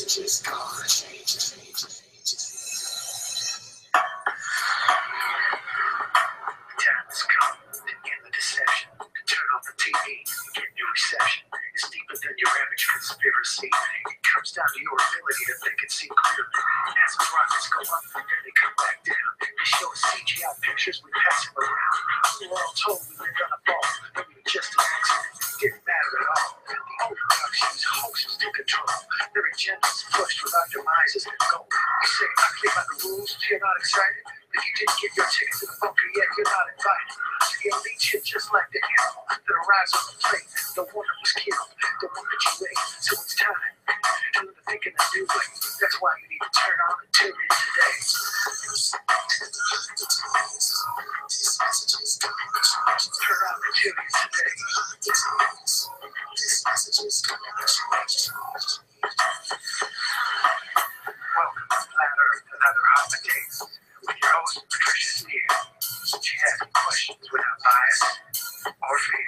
Time's come to end the deception, to turn off the TV and get new reception. It's deeper than your average conspiracy. It comes down to your ability to think and see clearly. As the rockets go up, then they come back down. They show CGI pictures, we pass them around. We were all told we lived on a ball, but we were just an accident. It didn't matter at all. The old productions, hosts to control. Their agendas pushed with our demises and goal. You say, I play by the rules if you're not excited. If you didn't get your ticket to the bunker yet, you're not invited. The elite shit just like the animal that arrives on the plate. The one that was killed, the one that you ate. So it's time to live think in a new way. That's why you need to turn on and tune in today. Turn on and tune in today. Welcome to Flat Earth and Other Hot Potatoes with your host, Patricia Steere. She has questions without bias or fear.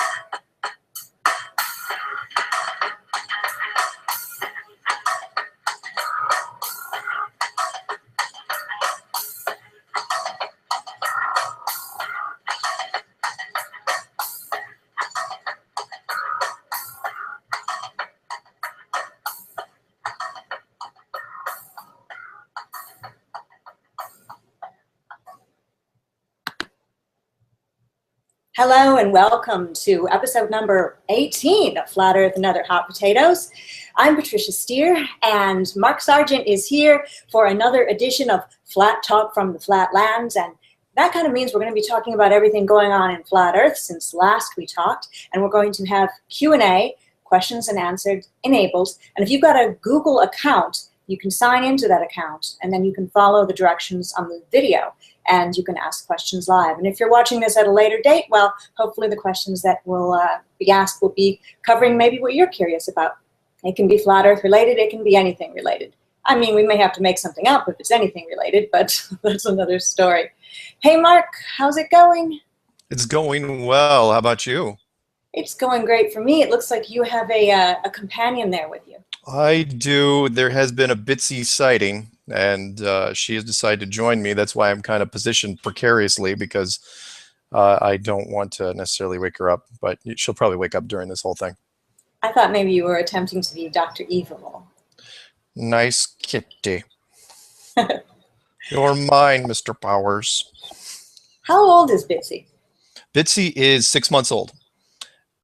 Hello and welcome to episode number 18 of Flat Earth and Other Hot Potatoes. I'm Patricia Steere and Mark Sargent is here for another edition of Flat Talk from the Flatlands, and that kind of means we're going to be talking about everything going on in Flat Earth since last we talked, and we're going to have Q&A, questions and answered, enabled, and if you've got a Google account, you can sign into that account and then you can follow the directions on the video and you can ask questions live. And if you're watching this at a later date, well, hopefully the questions that will be asked will be covering maybe what you're curious about. It can be flat earth related, it can be anything related. I mean, we may have to make something up if it's anything related, but that's another story. Hey Mark, how's it going? It's going well. How about you? It's going great for me. It looks like you have a companion there with you. I do. There has been a Bitsy sighting, and she has decided to join me. That's why I'm kind of positioned precariously, because I don't want to necessarily wake her up, but she'll probably wake up during this whole thing. I thought maybe you were attempting to be Dr. Evil. Nice kitty. You're mine, Mr. Powers. How old is Bitsy? Bitsy is 6 months old,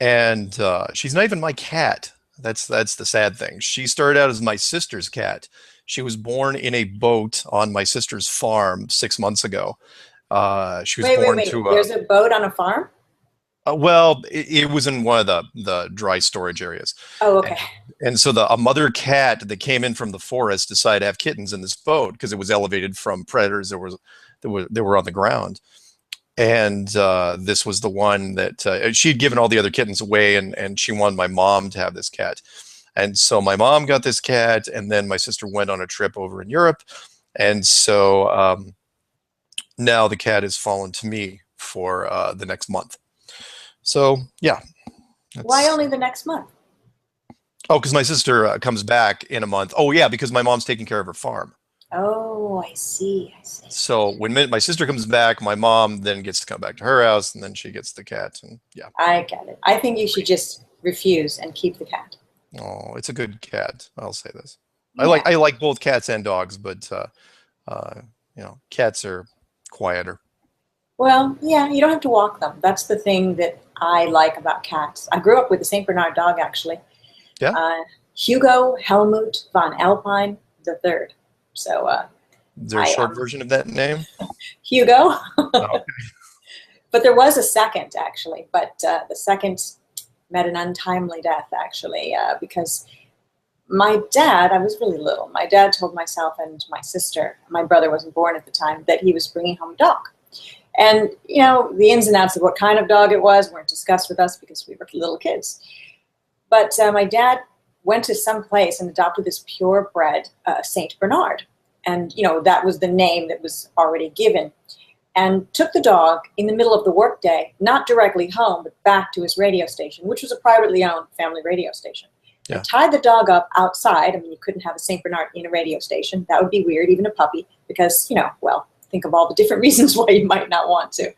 and she's not even my cat. That's the sad thing. She started out as my sister's cat. She was born in a boat on my sister's farm 6 months ago. She was born to There's a boat on a farm? Well, it was in one of the dry storage areas. Oh, okay. And so a mother cat that came in from the forest decided to have kittens in this boat because it was elevated from predators that were on the ground. And this was the one that she'd given all the other kittens away, and she wanted my mom to have this cat. And so my mom got this cat, and then my sister went on a trip over in Europe. And so now the cat has fallen to me for the next month. So, yeah. Why only the next month? Oh, because my sister comes back in a month. Oh, yeah, because my mom's taking care of her farm. Oh, I see. So when my sister comes back, my mom then gets to come back to her house, and then she gets the cat, and yeah. I get it. I think you should just refuse and keep the cat. Oh, it's a good cat. I'll say this. Yeah. I like both cats and dogs, but you know, cats are quieter. Well, yeah, you don't have to walk them. That's the thing that I like about cats. I grew up with a St. Bernard dog, actually. Yeah. Hugo Helmut von Alpine III. So, is there a short version of that name? Hugo. Oh, okay. But there was a second, actually. But the second met an untimely death, actually, because my dad, I was really little, my dad told myself and my sister, my brother wasn't born at the time, that he was bringing home a dog. And, you know, the ins and outs of what kind of dog it was weren't discussed with us because we were little kids. But my dad went to some place and adopted this purebred St. Bernard. And, you know, that was the name that was already given. And took the dog in the middle of the workday, not directly home, but back to his radio station, which was a privately owned family radio station. Yeah. I tied the dog up outside. I mean, you couldn't have a St. Bernard in a radio station. That would be weird, even a puppy, because, well, think of all the different reasons why you might not want to.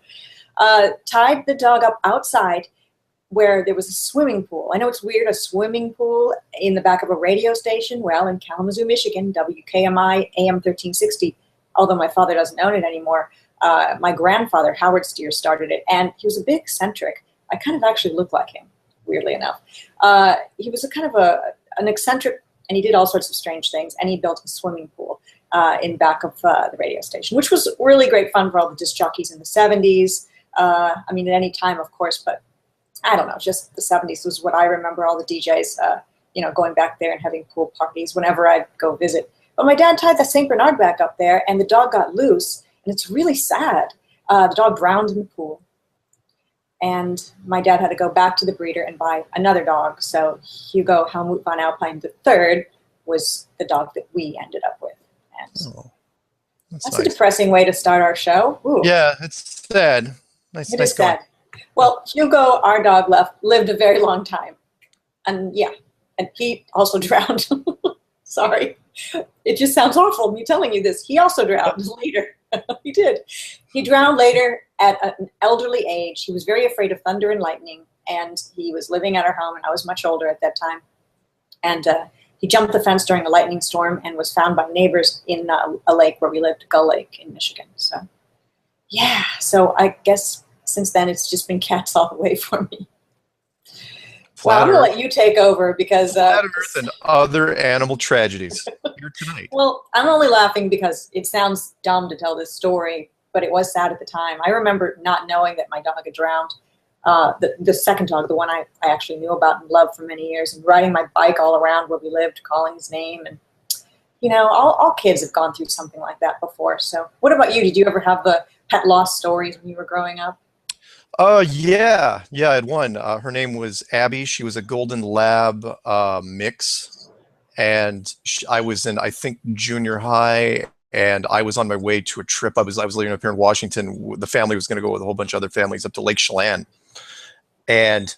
Tied the dog up outside where there was a swimming pool. I know it's weird, a swimming pool in the back of a radio station. Well, in Kalamazoo, Michigan, WKMI AM 1360, although my father doesn't own it anymore, my grandfather, Howard Steere, started it, and he was a bit eccentric. I kind of actually look like him, weirdly enough. He was a kind of an eccentric, and he did all sorts of strange things, and he built a swimming pool in back of the radio station, which was really great fun for all the disc jockeys in the 70s. I mean, at any time, of course, but I don't know, just the 70s was what I remember, all the DJs, going back there and having pool parties whenever I'd go visit. But my dad tied the St. Bernard back up there, and the dog got loose, and it's really sad. The dog drowned in the pool, and my dad had to go back to the breeder and buy another dog. So Hugo Helmut von Alpine III was the dog that we ended up with. And that's nice. A depressing way to start our show. Ooh. Yeah, it's sad. Nice is going. sad. Well, Hugo, our dog, lived a very long time. And and he also drowned. Sorry. It just sounds awful, me telling you this. He also drowned later. He did. He drowned later at an elderly age. He was very afraid of thunder and lightning, and he was living at our home, and I was much older at that time. And he jumped the fence during a lightning storm and was found by neighbors in a lake where we lived, Gull Lake in Michigan. So, yeah. So I guess since then it's just been cats all the way for me. Well, I'm going to let you take over because... Flat Earth and other animal tragedies here tonight. Well, I'm only laughing because it sounds dumb to tell this story, but it was sad at the time. I remember not knowing that my dog had drowned. The second dog, the one I actually knew about and loved for many years, and riding my bike all around where we lived, calling his name. And, all kids have gone through something like that before. So what about you? Did you ever have the pet loss stories when you were growing up? Yeah, I had one. Her name was Abby. She was a golden lab mix, and I was in, I think, junior high, and I was on my way to a trip. I was living up here in Washington. The family was going to go with a whole bunch of other families up to Lake Chelan, and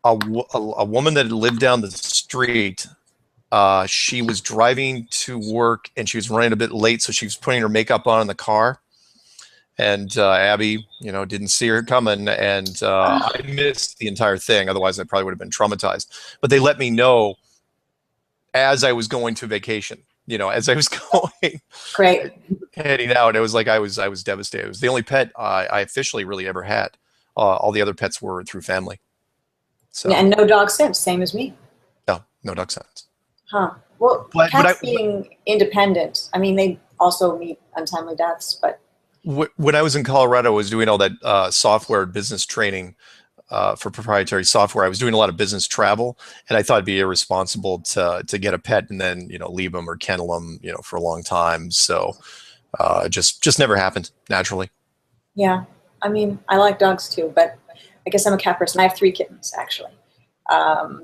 a woman that had lived down the street, she was driving to work, and she was running a bit late, so she was putting her makeup on in the car. And Abby, didn't see her coming, and I missed the entire thing. Otherwise, I probably would have been traumatized. But they let me know as I was going to vacation. As I was going, great, heading out. It was like I was devastated. It was the only pet I officially really ever had. All the other pets were through family. So and no dog since, same as me. No dog since. Huh. Well, cats being independent. I mean, they also meet untimely deaths, but. When I was in Colorado, I was doing all that software business training for proprietary software. I was doing a lot of business travel, and I thought it'd be irresponsible to get a pet and then leave them or kennel them for a long time. So just never happened naturally. Yeah, I mean, I like dogs too, but I guess I'm a cat person. I have 3 kittens actually.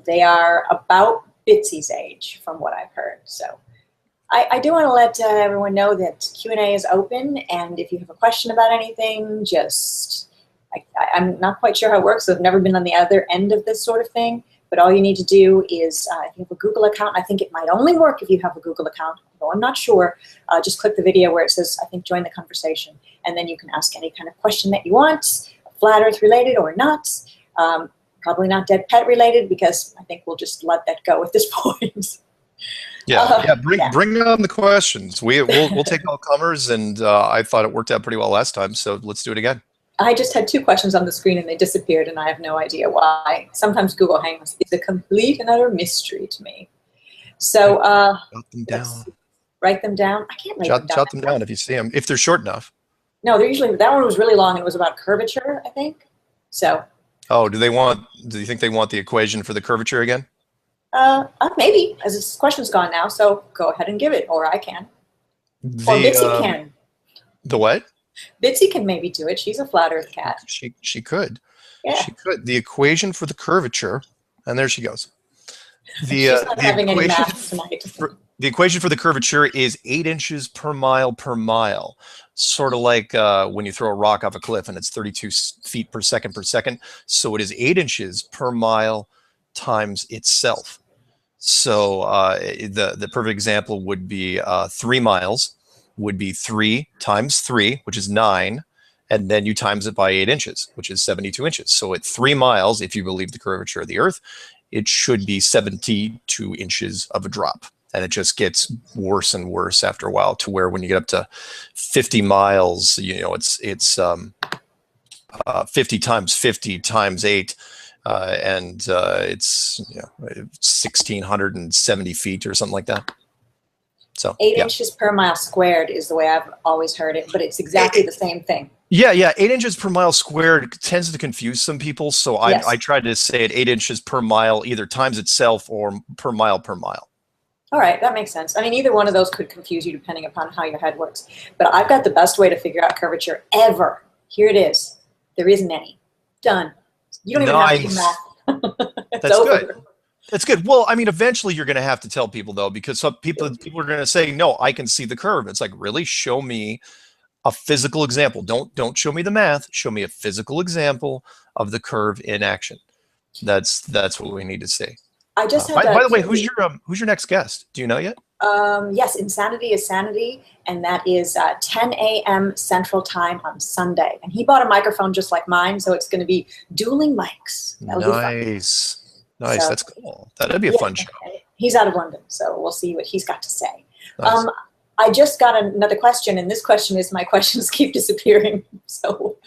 They are about Bitsy's age, from what I've heard. So. I do want to let everyone know that Q&A is open, and if you have a question about anything, I'm not quite sure how it works, so I've never been on the other end of this sort of thing, but all you need to do is, if you have a Google account, I think it might only work if you have a Google account, although I'm not sure, just click the video where it says, I think, join the conversation, and then you can ask any kind of question that you want, flat Earth related or not, probably not dead pet related, because I think we'll just let that go at this point. Bring on the questions. We'll take all comers, and I thought it worked out pretty well last time, so let's do it again. I just had 2 questions on the screen, and they disappeared, and I have no idea why. Sometimes Google Hangs is a complete and utter mystery to me. So jot them down. Write them down. I can't write them down. Jot them down if you see them, if they're short enough. No, they're usually, that one was really long, and it was about curvature, I think. So. Oh, do you think they want the equation for the curvature again? Maybe, as this question's gone now, so go ahead and give it, or I can. Or Bitsy can. The what? Bitsy can maybe do it. She's a flat Earth cat. She could. Yeah. She could. The equation for the curvature, and there she goes. She's not having any math tonight. The equation for the curvature is 8 inches per mile. Sort of like when you throw a rock off a cliff and it's 32 feet per second. So it is 8 inches per mile times itself. So the perfect example would be 3 miles would be 3 times 3, which is 9, and then you times it by 8 inches, which is 72 inches. So at 3 miles, if you believe the curvature of the Earth, it should be 72 inches of a drop. And it just gets worse and worse after a while, to where when you get up to 50 miles, you know, it's 50 times 50 times 8, and it's 1,670 feet or something like that. So 8 inches per mile squared is the way I've always heard it, but it's exactly the same thing. Yeah. 8 inches per mile squared tends to confuse some people. So I tried to say it 8 inches per mile, either times itself or per mile per mile. All right, that makes sense. I mean, either one of those could confuse you depending upon how your head works. But I've got the best way to figure out curvature ever. Here it is. There isn't any. Done. You don't even have to do math. That's over. Good. That's good. Well, I mean, eventually you're going to have to tell people, though, because some people are going to say, no, I can see the curve. It's like, really? Show me a physical example. Don't show me the math. Show me a physical example of the curve in action. That's what we need to see. I just by the way, who's your next guest? Do you know yet? Yes, Insanity is Sanity, and that is 10 a.m. Central Time on Sunday. And he bought a microphone just like mine, so it's going to be dueling mics. Nice. Nice, so, that's cool. That'd be a fun show. He's out of London, so we'll see what he's got to say. Nice. I just got another question, and this question is, my questions keep disappearing. So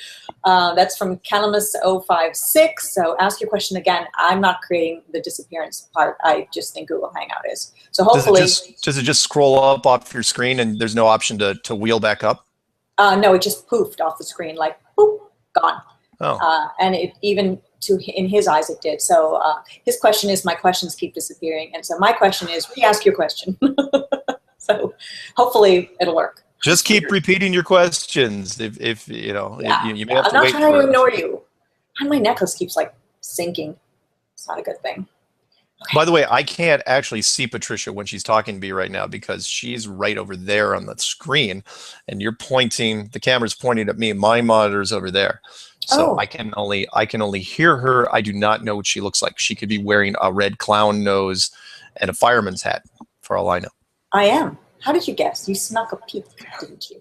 that's from Calamus056. So ask your question again. I'm not creating the disappearance part. I just think Google Hangout is. So hopefully. Does it just scroll up off your screen and there's no option to wheel back up? No, it just poofed off the screen, like, boop, gone. Oh. And it even in his eyes it did. So his question is, my questions keep disappearing. And so my question is, re-ask your question. So hopefully it'll work. Just keep repeating your questions. If you know, you may have to wait. I'm not trying to ignore you. And my necklace keeps like sinking. It's not a good thing. Okay. By the way, I can't actually see Patricia when she's talking to me right now because she's right over there on the screen, and you're pointing. The camera's pointing at me. My monitor's over there, so I can only hear her. I do not know what she looks like. She could be wearing a red clown nose and a fireman's hat, for all I know. I am. How did you guess? You snuck a peek, didn't you?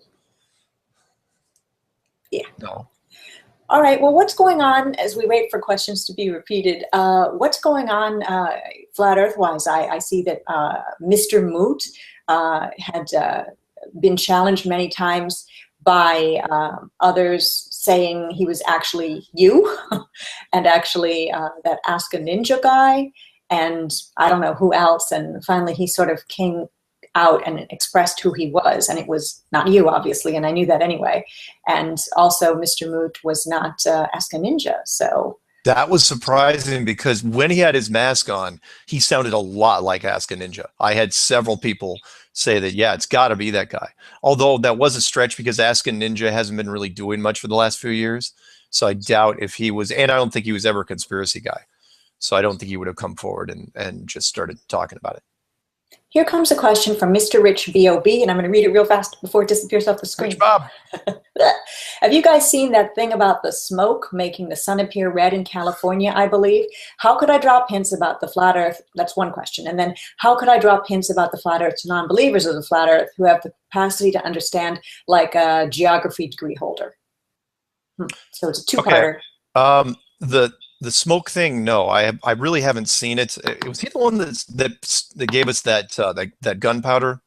Yeah. No. All right. Well, what's going on as we wait for questions to be repeated? What's going on flat Earth-wise? I see that Mr. Moot had been challenged many times by others saying he was actually you and actually that Ask a Ninja guy and I don't know who else. And finally he sort of came out and expressed who he was, and it was not you, obviously, and I knew that anyway. And also Mr. Moot was not Ask a Ninja, so that was surprising because when he had his mask on, he sounded a lot like Ask a Ninja. I had several people say that, yeah, it's got to be that guy. Although that was a stretch because Ask a Ninja hasn't been really doing much for the last few years, so I doubt if he was, and I don't think he was ever a conspiracy guy, so I don't think he would have come forward and just started talking about it. Here comes a question from Mr. Rich B.O.B., and I'm going to read it real fast before it disappears off the screen. Rich Bob. Have you guys seen that thing about the smoke making the sun appear red in California, I believe? How could I drop hints about the flat Earth? That's one question. And then how could I drop hints about the flat Earth to non-believers of the flat Earth who have the capacity to understand like a geography degree holder? So it's a two-parter. Okay. The smoke thing, no, I really haven't seen it. Was he the one that gave us that gunpowder,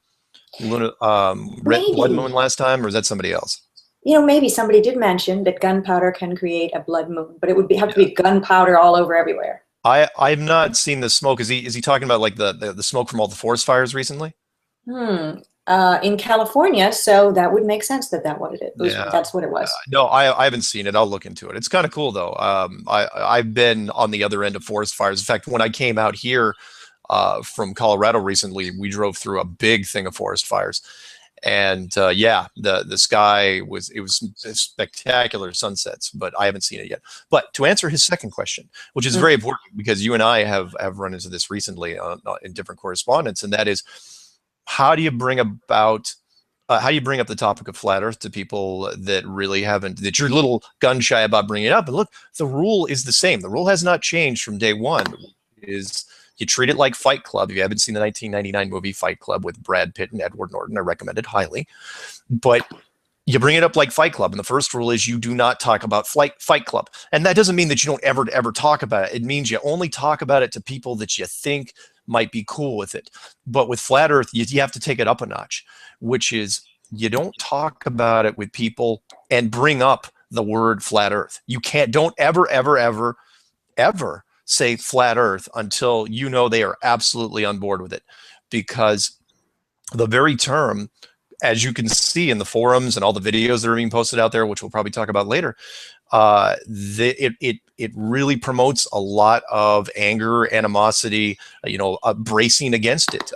red blood moon last time, or is that somebody else? You know, maybe somebody did mention that gunpowder can create a blood moon, but it would have to be gunpowder all over everywhere. I've not seen the smoke. Is he talking about like the smoke from all the forest fires recently? In California, so that would make sense that that's what it was. No, I haven't seen it. I'll look into it. It's kind of cool though. I've been on the other end of forest fires. In fact, when I came out here from Colorado recently, we drove through a big thing of forest fires, and the sky was spectacular sunsets, but I haven't seen it yet. But to answer his second question, which is very important because you and I have run into this recently in different correspondence, and that is, how do you bring up the topic of flat Earth to people that really haven't, that you're a little gun shy about bringing it up? And look, the rule is the same. The rule has not changed from day one. Is You treat it like Fight Club. If you haven't seen the 1999 movie Fight Club with Brad Pitt and Edward Norton, I recommend it highly. But you bring it up like Fight Club. And the first rule is you do not talk about Fight Club. And that doesn't mean that you don't ever talk about it. It means you only talk about it to people that you think might be cool with it. But with Flat Earth, you have to take it up a notch, which is you don't talk about it with people and bring up the word Flat Earth. You don't ever say Flat Earth until you know they are absolutely on board with it. Because the very term, as you can see in the forums and all the videos that are being posted out there, which we'll probably talk about later, it really promotes a lot of anger, animosity, bracing against it,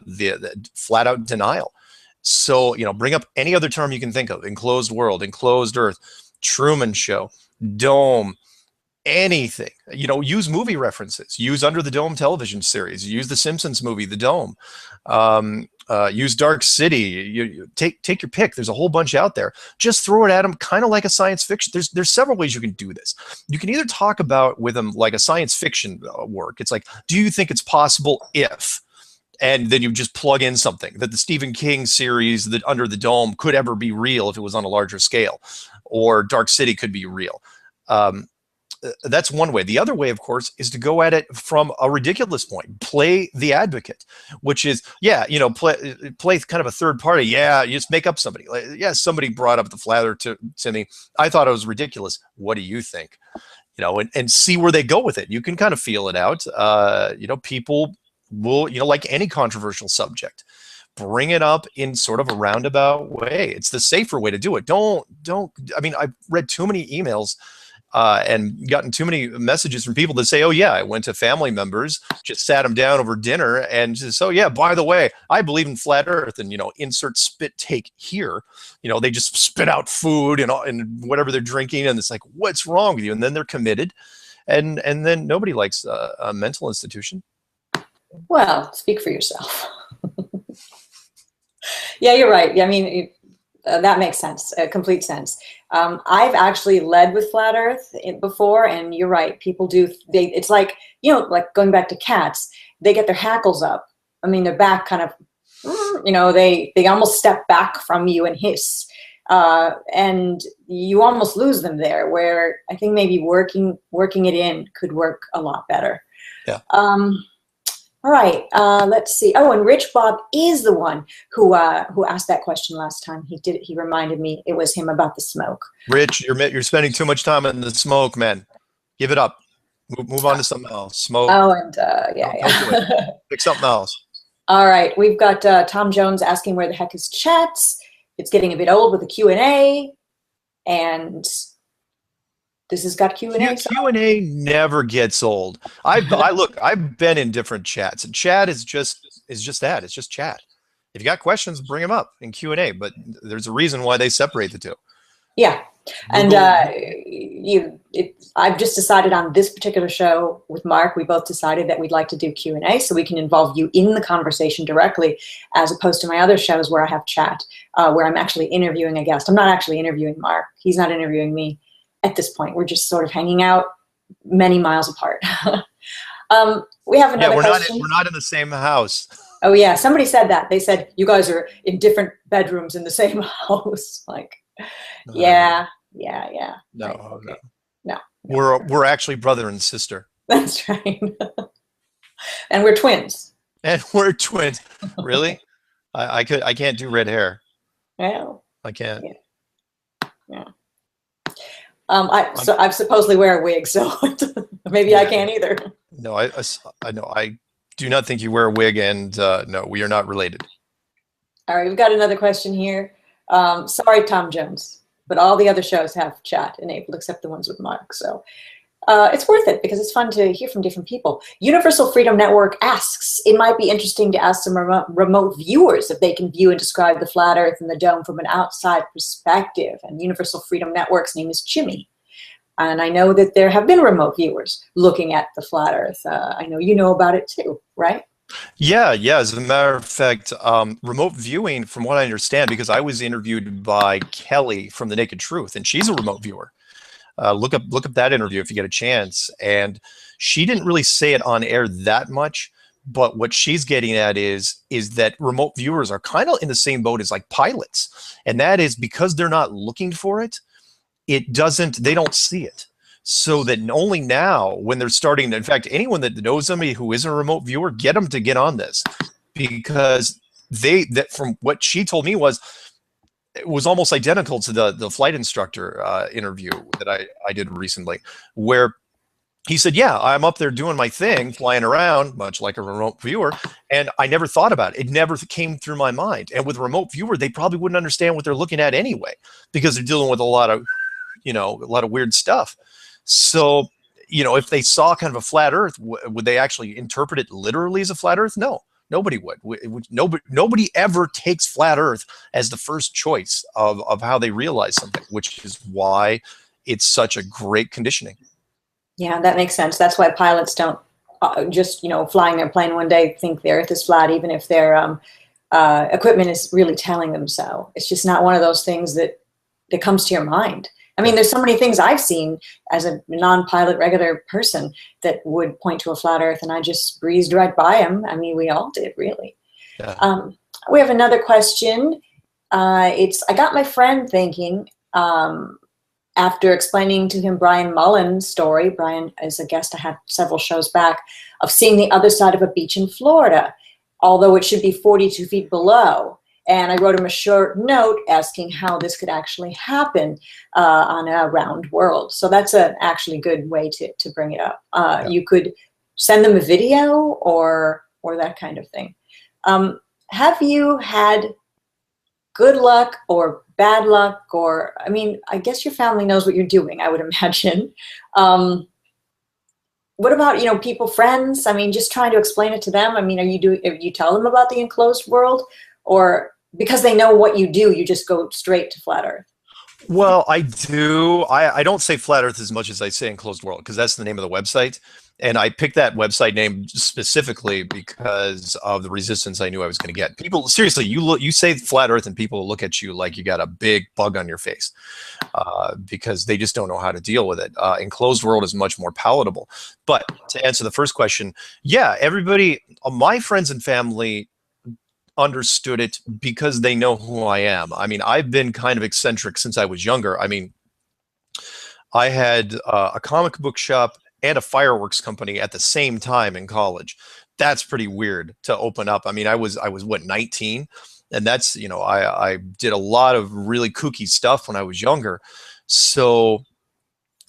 the flat out denial. So, bring up any other term you can think of: enclosed world, enclosed earth, Truman Show, dome, anything. Use movie references. Use Under the Dome television series. Use the Simpsons movie, The Dome. Use Dark City. You take your pick. There's a whole bunch out there. Just throw it at them, kind of like a science fiction. There's several ways you can do this. You can either talk about with them like a science fiction work. It's like, do you think it's possible if? And then you just plug in something that the Stephen King series that Under the Dome could ever be real if it was on a larger scale, or Dark City could be real. That's one way. The other way, of course, is to go at it from a ridiculous point. Play the advocate, which is, play kind of a third party. Yeah, you just make up somebody. Like, yeah, somebody brought up the Flat Earth to me. I thought it was ridiculous. What do you think? And see where they go with it. You can kind of feel it out. People will, like any controversial subject, bring it up in sort of a roundabout way. It's the safer way to do it. I've read too many emails and gotten too many messages from people that say, oh yeah, I went to family members, just sat them down over dinner and just, oh yeah, by the way, I believe in Flat Earth, and insert spit take here. They just spit out food and whatever they're drinking, and it's like, what's wrong with you? And then they're committed, and then nobody likes a mental institution. Well, speak for yourself. Yeah, you're right. That makes sense, complete sense. I've actually led with Flat Earth before, and you're right. People do. It's like, like going back to cats. They get their hackles up. Their back kind of, they almost step back from you and hiss, and you almost lose them there. Where I think maybe working it in could work a lot better. Yeah. All right, let's see. Oh, and Rich Bob is the one who asked that question last time. He reminded me it was him about the smoke. Rich, you're spending too much time in the smoke, man. Give it up. Move on to something else. Smoke. Oh, and yeah. Don't do it. Pick something else. All right, we've got Tom Jones asking where the heck is chats. It's getting a bit old with the Q&A, and this has got Q&A. Q&A never gets old. I've been in different chats, and chat is just that. It's just chat. If you got questions, bring them up in Q&A. But there's a reason why they separate the two. Yeah, and I've just decided on this particular show with Mark, we both decided that we'd like to do Q&A so we can involve you in the conversation directly, as opposed to my other shows where I have chat, where I'm actually interviewing a guest. I'm not actually interviewing Mark. He's not interviewing me. At this point, we're just sort of hanging out many miles apart. We have another question. We're not in the same house. Oh yeah, somebody said that. They said you guys are in different bedrooms in the same house. Like, No. yeah. No, right. Okay. No. We're actually brother and sister. That's right. And we're twins. And we're twins. Really? I can't do red hair. Well, I can't. Yeah. I supposedly wear a wig, so maybe I can't either. No, I know. I do not think you wear a wig, and no, we are not related. All right, we've got another question here. Sorry, Tom Jones, but all the other shows have chat enabled except the ones with Mark. So it's worth it because it's fun to hear from different people. Universal Freedom Network asks, it might be interesting to ask some remote viewers if they can view and describe the flat earth and the dome from an outside perspective. And Universal Freedom Network's name is Chimmy. And I know that there have been remote viewers looking at the flat earth. I know you know about it too, right? Yeah. As a matter of fact, remote viewing, from what I understand, because I was interviewed by Kelly from The Naked Truth, and she's a remote viewer. Look up that interview if you get a chance. And she didn't really say it on air that much, but what she's getting at is that remote viewers are kind of in the same boat as like pilots, and that is because they're not looking for it. They don't see it. So that only now, when they're starting, in fact, anyone that knows somebody who is a remote viewer, get them to get on this, because from what she told me it was almost identical to the flight instructor interview that I did recently, where he said, yeah, I'm up there doing my thing, flying around, much like a remote viewer, and I never thought about it. It never came through my mind. And with a remote viewer, they probably wouldn't understand what they're looking at anyway, because they're dealing with a lot of weird stuff. So, if they saw kind of a flat Earth, would they actually interpret it literally as a flat Earth? No, nobody would. Nobody ever takes flat Earth as the first choice of how they realize something, which is why it's such a great conditioning. Yeah, that makes sense. That's why pilots don't just, flying their plane one day think the Earth is flat, even if their equipment is really telling them so. It's just not one of those things that comes to your mind. I mean, there's so many things I've seen as a non-pilot regular person that would point to a flat Earth, and I just breezed right by them. I mean, we all did, really. Yeah. We have another question. I got my friend thinking, after explaining to him Brian Mullen's story. Brian is a guest I had several shows back, of seeing the other side of a beach in Florida, although it should be 42 feet below. And I wrote him a short note asking how this could actually happen on a round world. So that's an actually good way to bring it up. You could send them a video or that kind of thing. Have you had good luck or bad luck, or, I mean, I guess your family knows what you're doing, I would imagine. What about, people, friends? I mean, just trying to explain it to them. I mean, are you tell them about the enclosed world, or because they know what you do, you just go straight to flat Earth? Well, I do. I don't say flat Earth as much as I say enclosed world, because that's the name of the website. And I picked that website name specifically because of the resistance I knew I was going to get. People, seriously, you say flat Earth and people look at you like you got a big bug on your face, because they just don't know how to deal with it. Enclosed world is much more palatable. But to answer the first question, yeah, everybody, my friends and family understood it because they know who I am. I mean, I've been kind of eccentric since I was younger. I mean, I had a comic book shop and a fireworks company at the same time in college. That's pretty weird to open up. I mean, I was what, 19? And that's, I did a lot of really kooky stuff when I was younger. So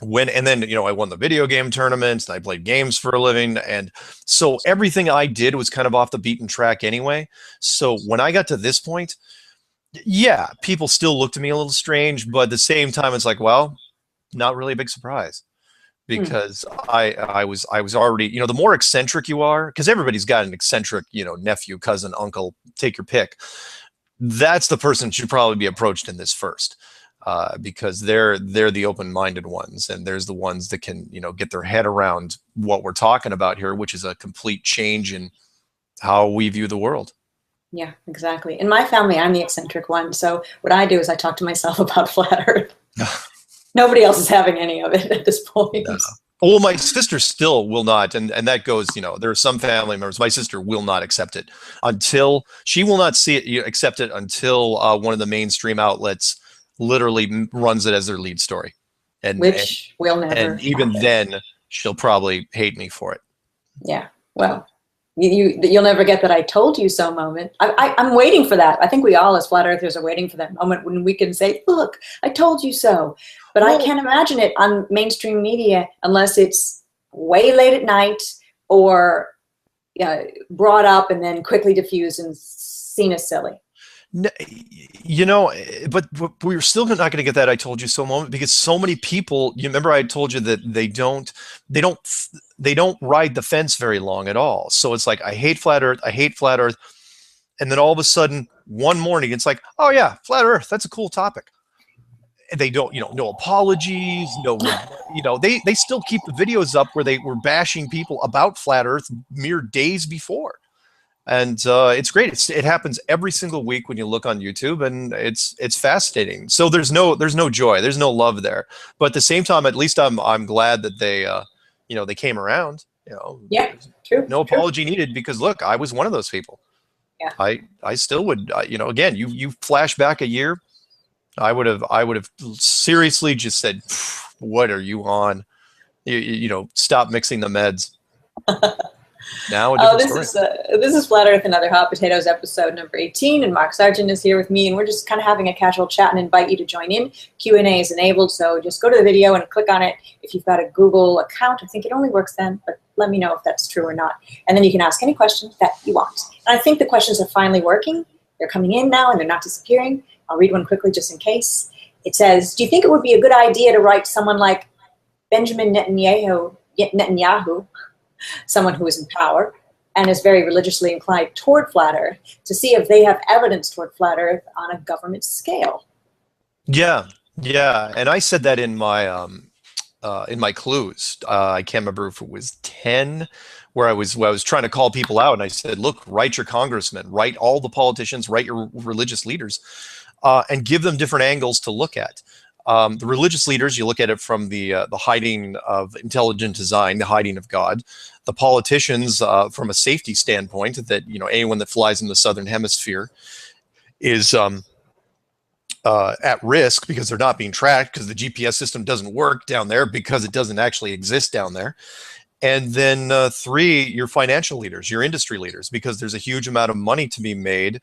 and then, I won the video game tournaments, and I played games for a living. And so everything I did was kind of off the beaten track anyway. So when I got to this point, yeah, people still looked at me a little strange, but at the same time, it's like, well, not really a big surprise, because I was already, the more eccentric you are, because everybody's got an eccentric, nephew, cousin, uncle, take your pick. That's the person who should probably be approached in this first. Because they're the open-minded ones, and there's the ones that can, get their head around what we're talking about here, which is a complete change in how we view the world. Yeah, exactly. In my family, I'm the eccentric one. So what I do is I talk to myself about flat Earth. Nobody else is having any of it at this point. No. Well, my sister still will not, and that goes, there are some family members, my sister will not accept it until, she will not see it, accept it until one of the mainstream outlets literally runs it as their lead story. Which will never. And even then, she'll probably hate me for it. Yeah, well, you'll never get that I told you so moment. I'm waiting for that. I think we all as flat earthers are waiting for that moment when we can say, look, I told you so. But I can't imagine it on mainstream media unless it's way late at night or brought up and then quickly diffused and seen as silly. But we're still not going to get that "I told you so" moment, because so many people. You remember I told you that they don't ride the fence very long at all. So it's like, I hate flat Earth, and then all of a sudden one morning it's like, oh yeah, flat Earth, that's a cool topic. And they don't, no apologies, they still keep the videos up where they were bashing people about flat Earth mere days before. And it's great. It happens every single week when you look on YouTube, and it's fascinating. So there's no joy, there's no love there. But at the same time, at least I'm glad that they they came around. Yeah, true. No apology needed, because look, I was one of those people. Yeah. I still would. Again, you flash back a year, I would have seriously just said, "What are you on? Stop mixing the meds." Now, this is Flat Earth and Other Hot Potatoes, episode number 18, and Mark Sargent is here with me, and we're just kind of having a casual chat and invite you to join in. Q&A is enabled, so just go to the video and click on it. If you've got a Google account, I think it only works then, but let me know if that's true or not. And then you can ask any questions that you want. And I think the questions are finally working. They're coming in now, and they're not disappearing. I'll read one quickly just in case. It says, do you think it would be a good idea to write someone like Benjamin Netanyahu, someone who is in power and is very religiously inclined toward Flat Earth, to see if they have evidence toward Flat Earth on a government scale? Yeah, and I said that in my clues. I can't remember if it was 10, where I was trying to call people out, and I said, look, write your congressmen, write all the politicians, write your religious leaders, and give them different angles to look at. The religious leaders, you look at it from the hiding of intelligent design, the hiding of God. The politicians, from a safety standpoint, that anyone that flies in the southern hemisphere is at risk because they're not being tracked, because the GPS system doesn't work down there, because it doesn't actually exist down there. And then 3, your financial leaders, your industry leaders, because there's a huge amount of money to be made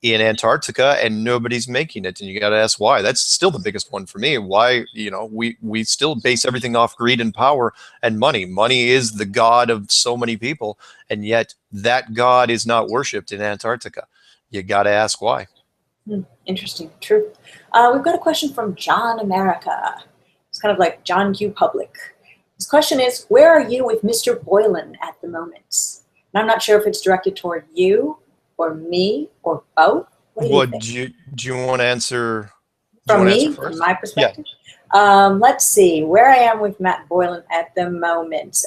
in Antarctica and nobody's making it. And you got to ask why. That's still the biggest one for me. Why, we still base everything off greed and power and money. Money is the god of so many people, and yet that god is not worshipped in Antarctica. You got to ask why. Interesting. True. We've got a question from John America. It's kind of like John Q. Public. His question is, where are you with Mr. Boland at the moment? And I'm not sure if it's directed toward you or me or both. What do you think? Do you want to answer? From me, from my perspective? Yeah. Let's see, where I am with Matt Boland at the moment.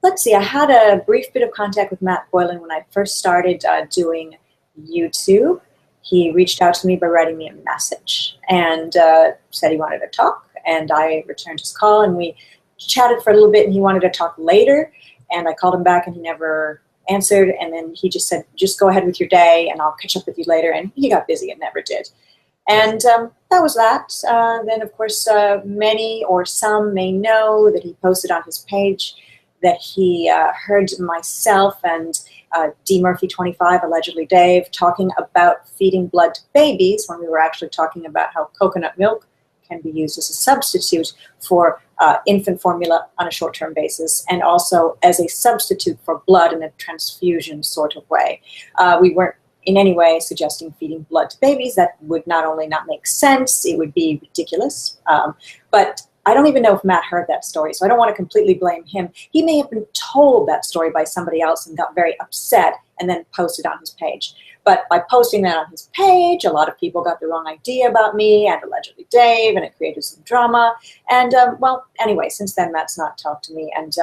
Let's see, I had a brief bit of contact with Matt Boland when I first started doing YouTube. He reached out to me by writing me a message and said he wanted to talk, and I returned his call, and we chatted for a little bit, and he wanted to talk later, and I called him back, and he never answered, and then he just said, just go ahead with your day, and I'll catch up with you later, and he got busy and never did. And that was that. Then, of course, many or some may know that he posted on his page that he heard myself and D. Murphy 25, allegedly Dave, talking about feeding blood to babies, when we were actually talking about how coconut milk can be used as a substitute for infant formula on a short-term basis, and also as a substitute for blood in a transfusion sort of way. We weren't in any way suggesting feeding blood to babies. That would not only not make sense, it would be ridiculous. But I don't even know if Matt heard that story, so I don't want to completely blame him. He may have been told that story by somebody else and got very upset and then posted on his page. But by posting that on his page, a lot of people got the wrong idea about me and allegedly Dave, and it created some drama. And, well, anyway, since then, Matt's not talked to me. And,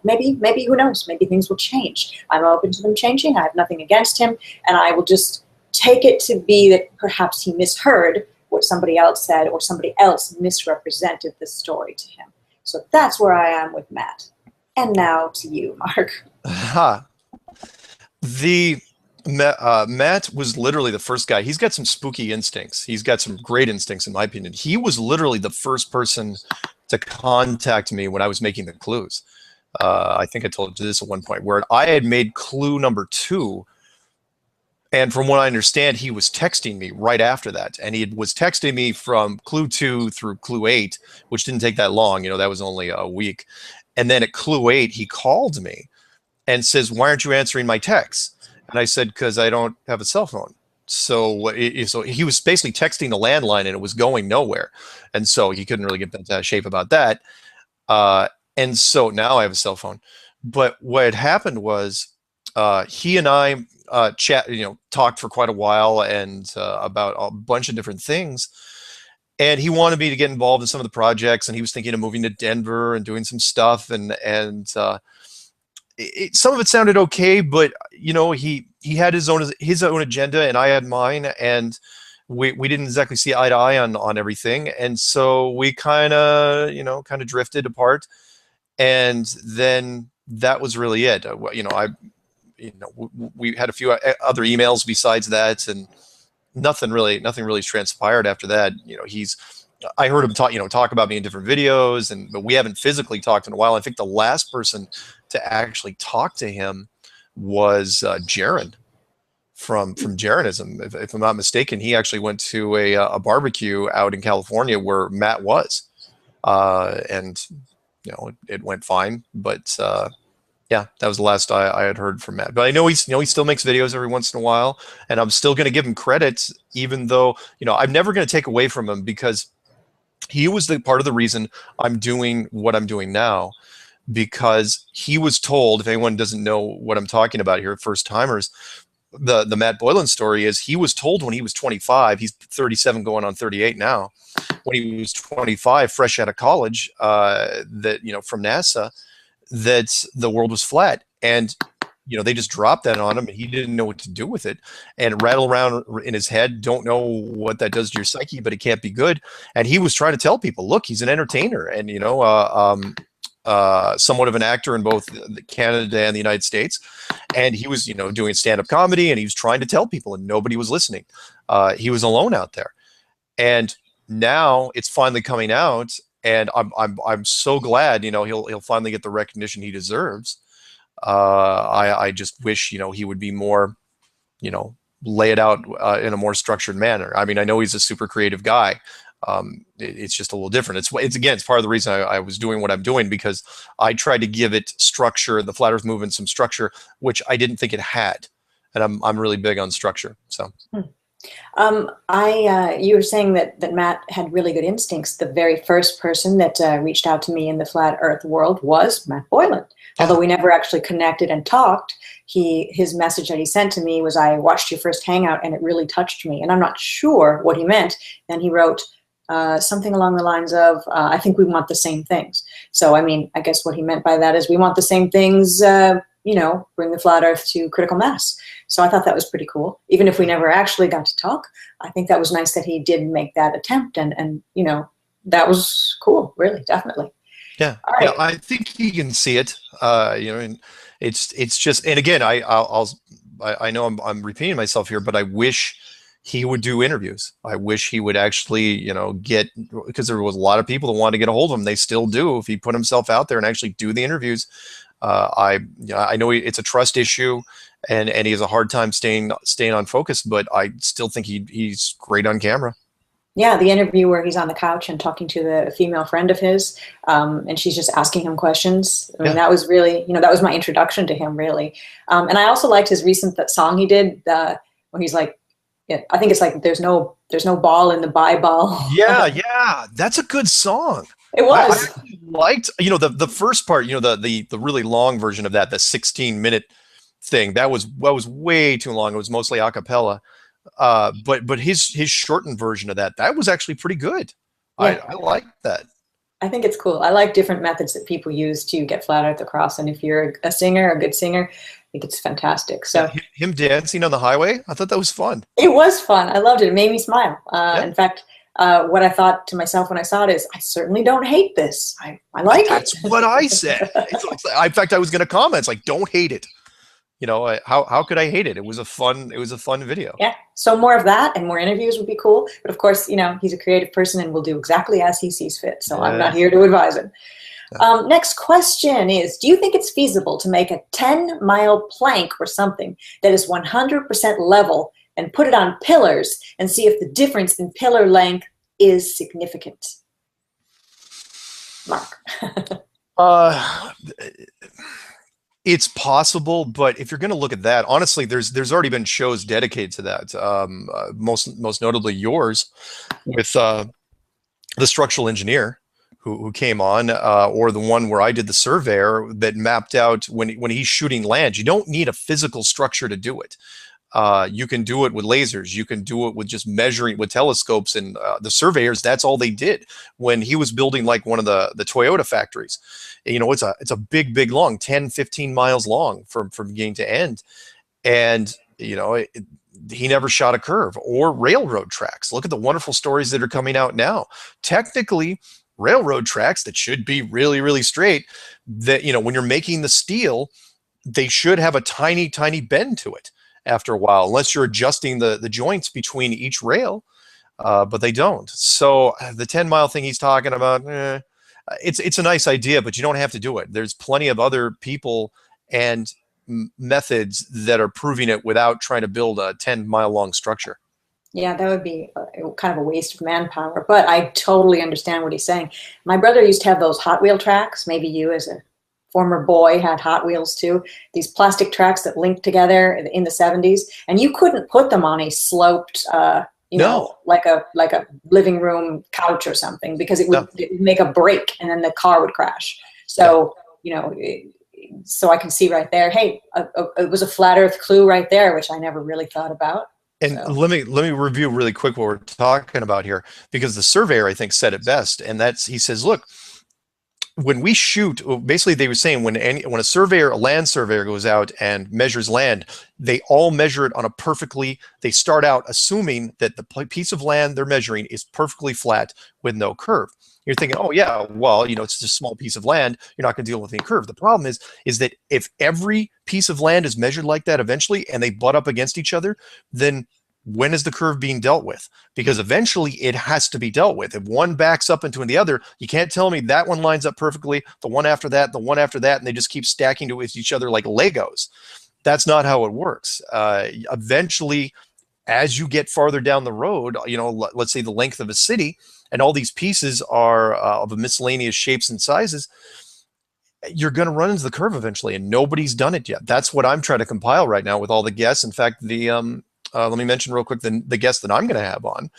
maybe, who knows, maybe things will change. I'm open to them changing. I have nothing against him. And I will just take it to be that perhaps he misheard what somebody else said, or somebody else misrepresented the story to him. So that's where I am with Matt. And now to you, Mark. Matt was literally the first guy. He's got some spooky instincts. He's got some great instincts, in my opinion. He was literally the first person to contact me when I was making the clues. I think I told you this at one point, where I had made clue number 2. And from what I understand, he was texting me right after that. And he was texting me from clue 2 through clue 8, which didn't take that long. That was only a week. And then at clue 8, he called me and says, why aren't you answering my texts? And I said, because I don't have a cell phone. So he was basically texting the landline, and it was going nowhere. And so he couldn't really get bent out of shape about that. And so now I have a cell phone. But what had happened was he and I talked for quite a while, and about a bunch of different things. And he wanted me to get involved in some of the projects, and he was thinking of moving to Denver and doing some stuff. And some of it sounded okay, but you know, he had his own agenda, and I had mine, and we didn't exactly see eye to eye on everything, and so we kind of drifted apart, and then that was really it. We had a few other emails besides that, and nothing really transpired after that. You know, I heard him talk about me in different videos, but we haven't physically talked in a while. I think the last person to actually talk to him was Jaron from Jaronism, if I'm not mistaken. He actually went to a barbecue out in California where Matt was, and it went fine. But yeah, that was the last I had heard from Matt. But I know he still makes videos every once in a while, and I'm still going to give him credit, even though I'm never going to take away from him, because he was the part of the reason I'm doing what I'm doing now, because he was told, if anyone doesn't know what I'm talking about here, first timers, the Matt Boland story is he was told when he was 25, he's 37 going on 38 now, when he was 25, fresh out of college, that, from NASA, that the world was flat. And they just dropped that on him, and he didn't know what to do with it, and it rattled around in his head. Don't know what that does to your psyche, but it can't be good. And he was trying to tell people, look, he's an entertainer, and somewhat of an actor in both Canada and the United States. And he was, doing stand-up comedy, and he was trying to tell people, and nobody was listening. He was alone out there, and now it's finally coming out, and I'm so glad, he'll finally get the recognition he deserves. I just wish, he would be more, lay it out in a more structured manner. I mean, I know he's a super creative guy. It's just a little different. It's part of the reason I was doing what I'm doing, because I tried to give it structure, the Flat Earth movement, some structure, which I didn't think it had. And I'm really big on structure. So. You were saying that Matt had really good instincts. The very first person that reached out to me in the Flat Earth world was Matt Boland. Yeah. Although we never actually connected and talked, his message that he sent to me was, I watched your first hangout and it really touched me. And I'm not sure what he meant. And he wrote something along the lines of, I think we want the same things. So, I mean, I guess what he meant by that is we want the same things, bring the Flat Earth to critical mass. So I thought that was pretty cool. Even if we never actually got to talk, I think that was nice that he did make that attempt. And that was cool, really, definitely. Yeah, all right. Yeah, I think he can see it. And it's just, and again, I know I'm repeating myself here, but I wish he would do interviews. I wish he would actually, because there was a lot of people that wanted to get a hold of him. They still do. If he put himself out there and actually do the interviews, I know it's a trust issue, and he has a hard time staying on focus, but I still think he's great on camera. Yeah, the interview where he's on the couch and talking to the female friend of his, and she's just asking him questions. I mean, that was really, that was my introduction to him, really. And I also liked his recent song he did, where he's like, I think it's like, there's no ball in the Bible. Yeah, that's a good song. It was. I liked, the first part, the really long version of that, the 16-minute thing. That was way too long. It was mostly a cappella. But his shortened version of that was actually pretty good. Yeah. I like that. I think it's cool. I like different methods that people use to get Flat Earth across. And if you're a singer, a good singer, I think it's fantastic. So him dancing on the highway, I thought that was fun. It was fun. I loved it. It made me smile. In fact, what I thought to myself when I saw it is, I certainly don't hate this. I like it. That's what I said. In fact, I was going to comment. It's like, don't hate it. How could I hate it? It was a fun video. Yeah. So more of that and more interviews would be cool. But of course, he's a creative person and will do exactly as he sees fit. So I'm not here to advise him. Next question is, do you think it's feasible to make a 10-mile plank or something that is 100% level and put it on pillars and see if the difference in pillar length is significant? Mark. It's possible, but if you're going to look at that, honestly, there's already been shows dedicated to that. Most notably yours, with the structural engineer who came on, or the one where I did the surveyor that mapped out when he's shooting land. You don't need a physical structure to do it. You can do it with lasers. You can do it with just measuring with telescopes. And the surveyors, that's all they did when he was building like one of the Toyota factories. You know, it's a big, long 10, 15 miles long from beginning to end. And, you know, he never shot a curve or railroad tracks. Look at the wonderful stories that are coming out now. Technically, railroad tracks that should be really, really straight, that, you know, when you're making the steel, they should have a tiny, tiny bend to it after a while, unless you're adjusting the joints between each rail, but they don't. So the 10-mile thing he's talking about, it's a nice idea, but you don't have to do it. There's plenty of other people and methods that are proving it without trying to build a 10-mile long structure. Yeah, that would be kind of a waste of manpower, but I totally understand what he's saying. My brother used to have those Hot Wheel tracks. Maybe you as a former boy had Hot Wheels too. These plastic tracks that linked together in the 70s, and you couldn't put them on a sloped, you know, like a living room couch or something, because it would make a break and then the car would crash. So, you know, so I can see right there, hey, it was a flat earth clue right there, which I never really thought about. And let me review really quick what we're talking about here, because the surveyor, I think, said it best. And that's, he says, look, when we shoot, basically they were saying when a surveyor, a land surveyor goes out and measures land, they all measure it on a perfectly, they start out assuming that the piece of land they're measuring is perfectly flat with no curve. You're thinking, oh yeah, well, you know, it's just a small piece of land, you're not going to deal with any curve. The problem is that if every piece of land is measured like that eventually and they butt up against each other, then when is the curve being dealt with? Because eventually it has to be dealt with. If one backs up into the other, you can't tell me that one lines up perfectly, the one after that, and they just keep stacking to each other like Legos. That's not how it works. Eventually, as you get farther down the road, you know, let's say the length of a city, and all these pieces are of a miscellaneous shapes and sizes, you're going to run into the curve eventually, and nobody's done it yet. That's what I'm trying to compile right now with all the guests. In fact, let me mention real quick the guest that I'm going to have on.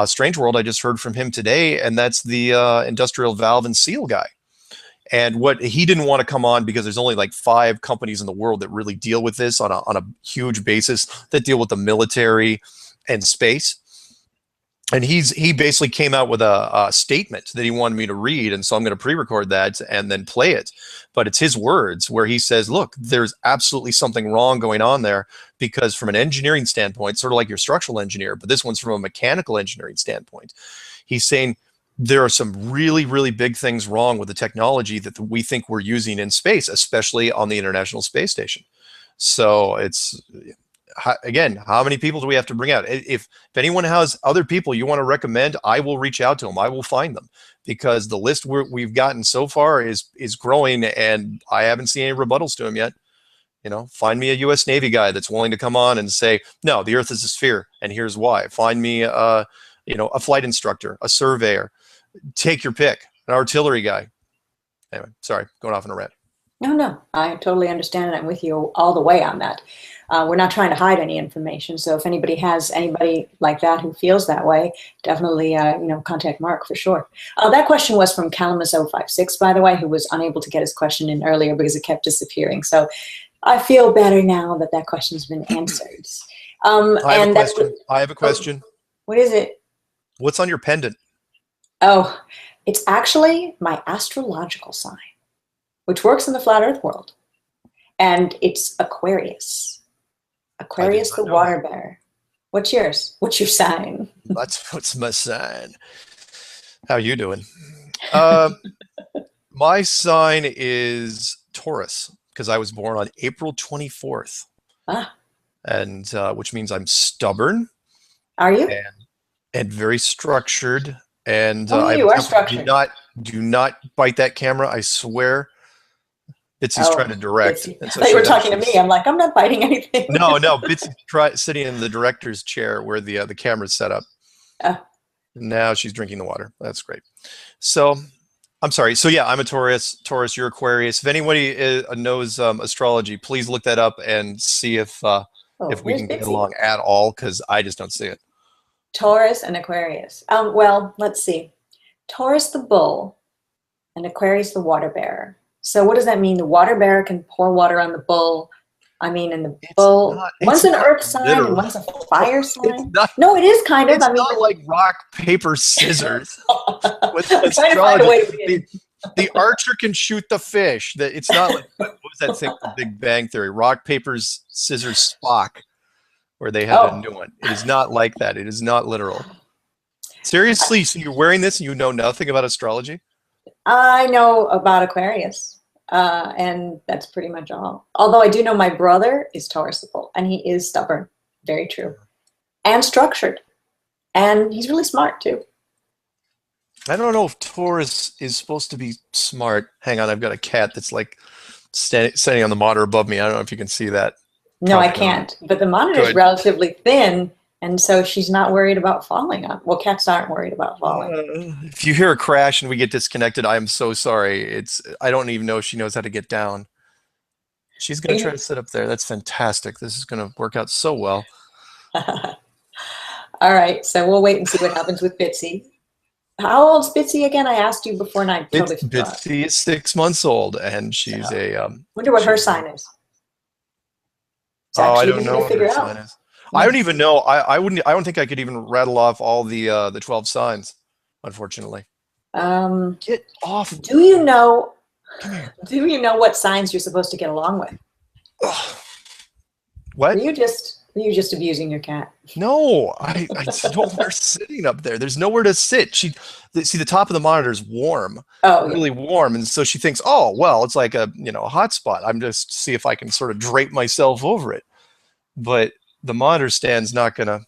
Strange World, I just heard from him today, and that's the industrial valve and seal guy. And what he didn't want to come on because there's only like 5 companies in the world that really deal with this on a huge basis, that deal with the military and space. And he basically came out with a statement that he wanted me to read, and so I'm going to pre-record that and then play it. But it's his words where he says, look, there's absolutely something wrong going on there, because from an engineering standpoint, sort of like your structural engineer, but this one's from a mechanical engineering standpoint. He's saying there are some really, really big things wrong with the technology that we think we're using in space, especially on the International Space Station. So it's... Again, how many people do we have to bring out? If anyone has other people you want to recommend, I will reach out to them. I will find them, because the list we've gotten so far is growing, and I haven't seen any rebuttals to them yet. You know, find me a U.S. Navy guy that's willing to come on and say, no, the Earth is a sphere, and here's why. Find me, you know, a flight instructor, a surveyor. Take your pick. An artillery guy. Anyway, sorry, going off on a rant. No, I totally understand, and I'm with you all the way on that. We're not trying to hide any information, so if anybody has anybody like that who feels that way, definitely you know, contact Mark for sure. That question was from Calamus056, by the way, who was unable to get his question in earlier because it kept disappearing. So I feel better now that that question's been answered. I have a question. What is it? What's on your pendant? Oh, it's actually my astrological sign, which works in the flat earth world. And it's Aquarius. Aquarius, the water bearer. What's yours? What's your sign? What's my sign? How you doing? My sign is Taurus, because I was born on April 24th. And which means I'm stubborn. Are you? And very structured. And you are structured. Do not bite that camera, I swear. Bitsy's trying to direct. And so they were talking to me. I'm like, I'm not biting anything. No, Bitsy's sitting in the director's chair where the camera's set up. Now she's drinking the water. That's great. So, I'm sorry. So yeah, I'm a Taurus. Taurus, you're Aquarius. If anybody knows astrology, please look that up and see if we can get along at all, because I just don't see it. Taurus and Aquarius. Well, let's see. Taurus the bull and Aquarius the water bearer. So what does that mean? The water bearer can pour water on the bull, I mean, in the It's bull, not. one's It's an not earth sign and literal. one's a fire It's sign. not. No, it is kind of. It's I mean, not like rock, paper, scissors with I'm trying to find a astrology. way to win. The archer can shoot the fish. It's not like, what was that thing from Big Bang Theory? Rock, paper, scissors, Spock, where they had a new one. It is not like that. It is not literal. Seriously, so you're wearing this and you know nothing about astrology? I know about Aquarius, and that's pretty much all. Although I do know my brother is Taurusable, and he is stubborn. Very true. And structured. And he's really smart, too. I don't know if Taurus is supposed to be smart. Hang on, I've got a cat that's like standing on the monitor above me. I don't know if you can see that. No, I can't. But the monitor is relatively thin, and so she's not worried about falling on. Well, cats aren't worried about falling. If you hear a crash and we get disconnected, I am so sorry. I don't even know if she knows how to get down. She's going to try to sit up there. That's fantastic. This is going to work out so well. All right, so we'll wait and see what happens with Bitsy. How old's Bitsy again? I asked you before, and I totally forgot. Bitsy is 6 months old, and she's wonder what her sign is. I don't know what her sign is. I don't even know. I don't think I could even rattle off all the 12 signs, unfortunately. Get off. Do you know? Do you know what signs you're supposed to get along with? What? Were you just abusing your cat? No, I don't want her sitting up there. There's nowhere to sit. See, the top of the monitor is warm, really warm, and so she thinks, oh, well, it's like a hot spot. I'm just see if I can sort of drape myself over it. But the monitor stand's not gonna.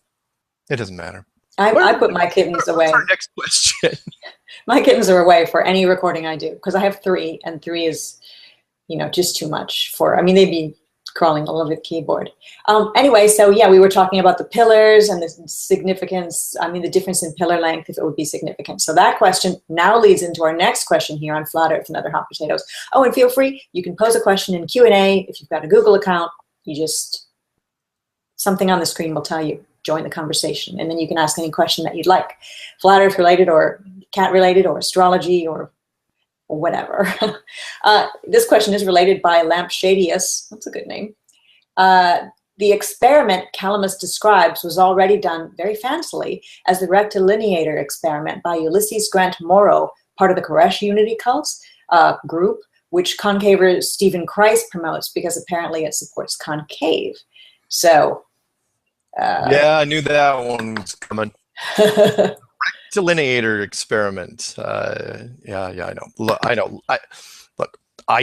It doesn't matter. I put my kittens away. What's our next question? My kittens are away for any recording I do because I have 3, and 3 is, just too much for. I mean, they'd be crawling all over the keyboard. Anyway, so yeah, we were talking about the pillars and the significance. I mean, the difference in pillar length, if it would be significant. So that question now leads into our next question here on Flat Earth and Other Hot Potatoes. Oh, and feel free, you can pose a question in Q&A. If you've got a Google account, something on the screen will tell you, join the conversation. And then you can ask any question that you'd like. Flat Earth related or cat related or astrology or whatever. This question is related by Lampshadius. That's a good name. The experiment Calamus describes was already done very fancily as the rectilineator experiment by Ulysses Grant Morrow, part of the Koresh Unity Cults group, which concaver Stephen Christ promotes because apparently it supports concave. So, yeah, I knew that one was coming. Rectilineator experiment. Yeah, I know. Look, I know. I'm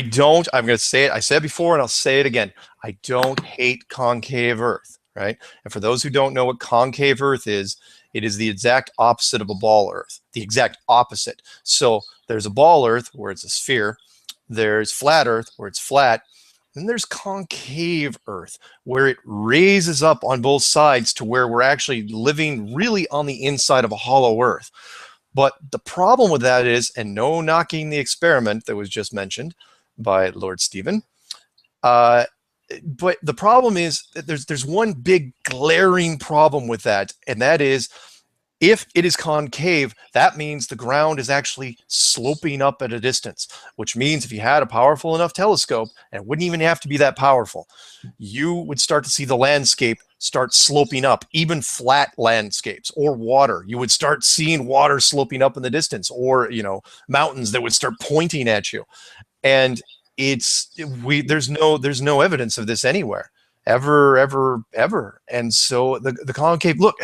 going to say it. I said it before, and I'll say it again. I don't hate concave Earth, right? And for those who don't know what concave Earth is, it is the exact opposite of a ball Earth. The exact opposite. So there's a ball Earth where it's a sphere. There's flat Earth where it's flat. Then there's concave Earth, where it raises up on both sides to where we're actually living really on the inside of a hollow Earth. But the problem with that is, and no knocking the experiment that was just mentioned by Lord Stephen, but the problem is that there's one big glaring problem with that, and that is, if it is concave, that means the ground is actually sloping up at a distance, which means if you had a powerful enough telescope, and it wouldn't even have to be that powerful, you would start to see the landscape start sloping up, even flat landscapes or water. You would start seeing water sloping up in the distance, or mountains that would start pointing at you. And there's no evidence of this anywhere. Ever. And so the concave, look,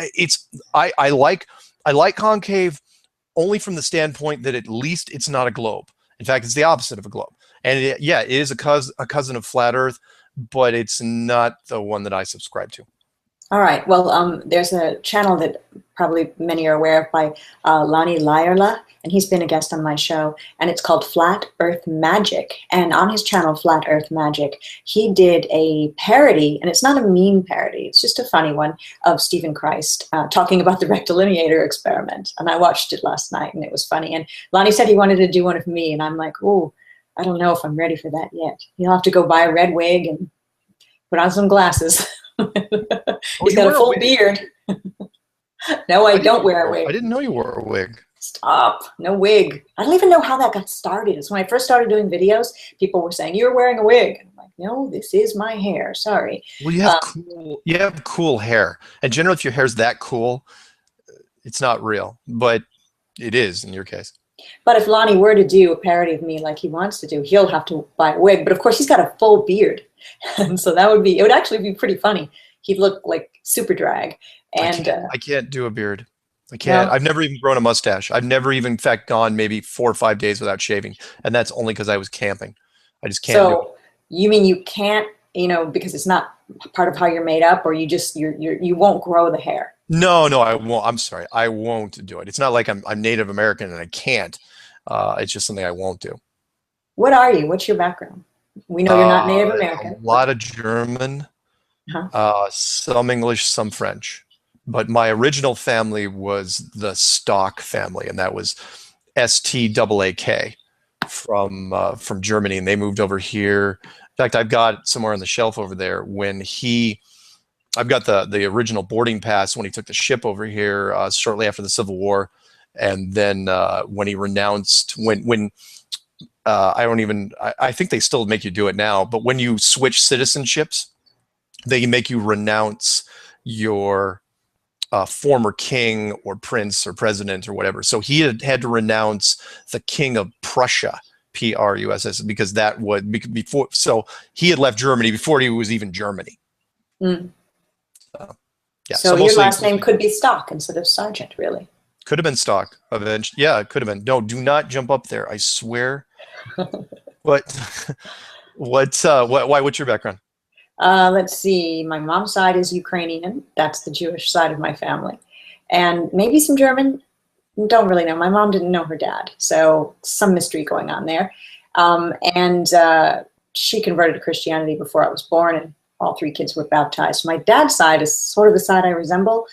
I like concave only from the standpoint that at least it's not a globe. In fact, it's the opposite of a globe. And it is a cousin of flat Earth, but it's not the one that I subscribe to. All right. Well, there's a channel that probably many are aware of by Lonnie Lyerla, and he's been a guest on my show, and it's called Flat Earth Magic. And on his channel, Flat Earth Magic, he did a parody, and it's not a mean parody, it's just a funny one, of Stephen Christ talking about the rectilineator experiment. And I watched it last night, and it was funny. And Lonnie said he wanted to do one of me, and I'm like, oh, I don't know if I'm ready for that yet. You'll have to go buy a red wig and put on some glasses. He's got a full beard. No, I don't wear a wig. I didn't know you wore a wig. Stop. No wig. I don't even know how that got started. It's when I first started doing videos, people were saying, you're wearing a wig. And I'm like, no, this is my hair. Sorry. Well, you have cool hair. And generally, if your hair's that cool, it's not real. But it is in your case. But if Lonnie were to do a parody of me like he wants to do, he'll have to buy a wig. But of course, he's got a full beard. And so it would actually be pretty funny. He'd look like super drag. And I can't do a beard. I can't. No. I've never even grown a mustache. I've never even, in fact, gone maybe 4 or 5 days without shaving. And that's only because I was camping. I just can't do it. So you mean you can't, because it's not part of how you're made up, or you won't grow the hair? No, I won't. I'm sorry. I won't do it. It's not like I'm Native American and I can't. It's just something I won't do. What are you? What's your background? We know you're not Native American. A lot of German, some English, some French. But my original family was the Stock family, and that was STAAK from Germany, and they moved over here. In fact, I've got somewhere on the shelf over there I've got the original boarding pass when he took the ship over here shortly after the Civil War, and then when he renounced, I think they still make you do it now, but when you switch citizenships, they make you renounce your former king or prince or president or whatever. So he had to renounce the king of Prussia, Pruss, because that would before. So he had left Germany before he was even Germany. Mm. Yeah. So your last name could be Stock instead of Sargent, really. Could have been Stock. Eventually, yeah, it could have been. No, do not jump up there. I swear. What's your background? Let's see. My mom's side is Ukrainian. That's the Jewish side of my family. And maybe some German. Don't really know. My mom didn't know her dad. So some mystery going on there. And she converted to Christianity before I was born, and all 3 kids were baptized. My dad's side is sort of the side I resemble,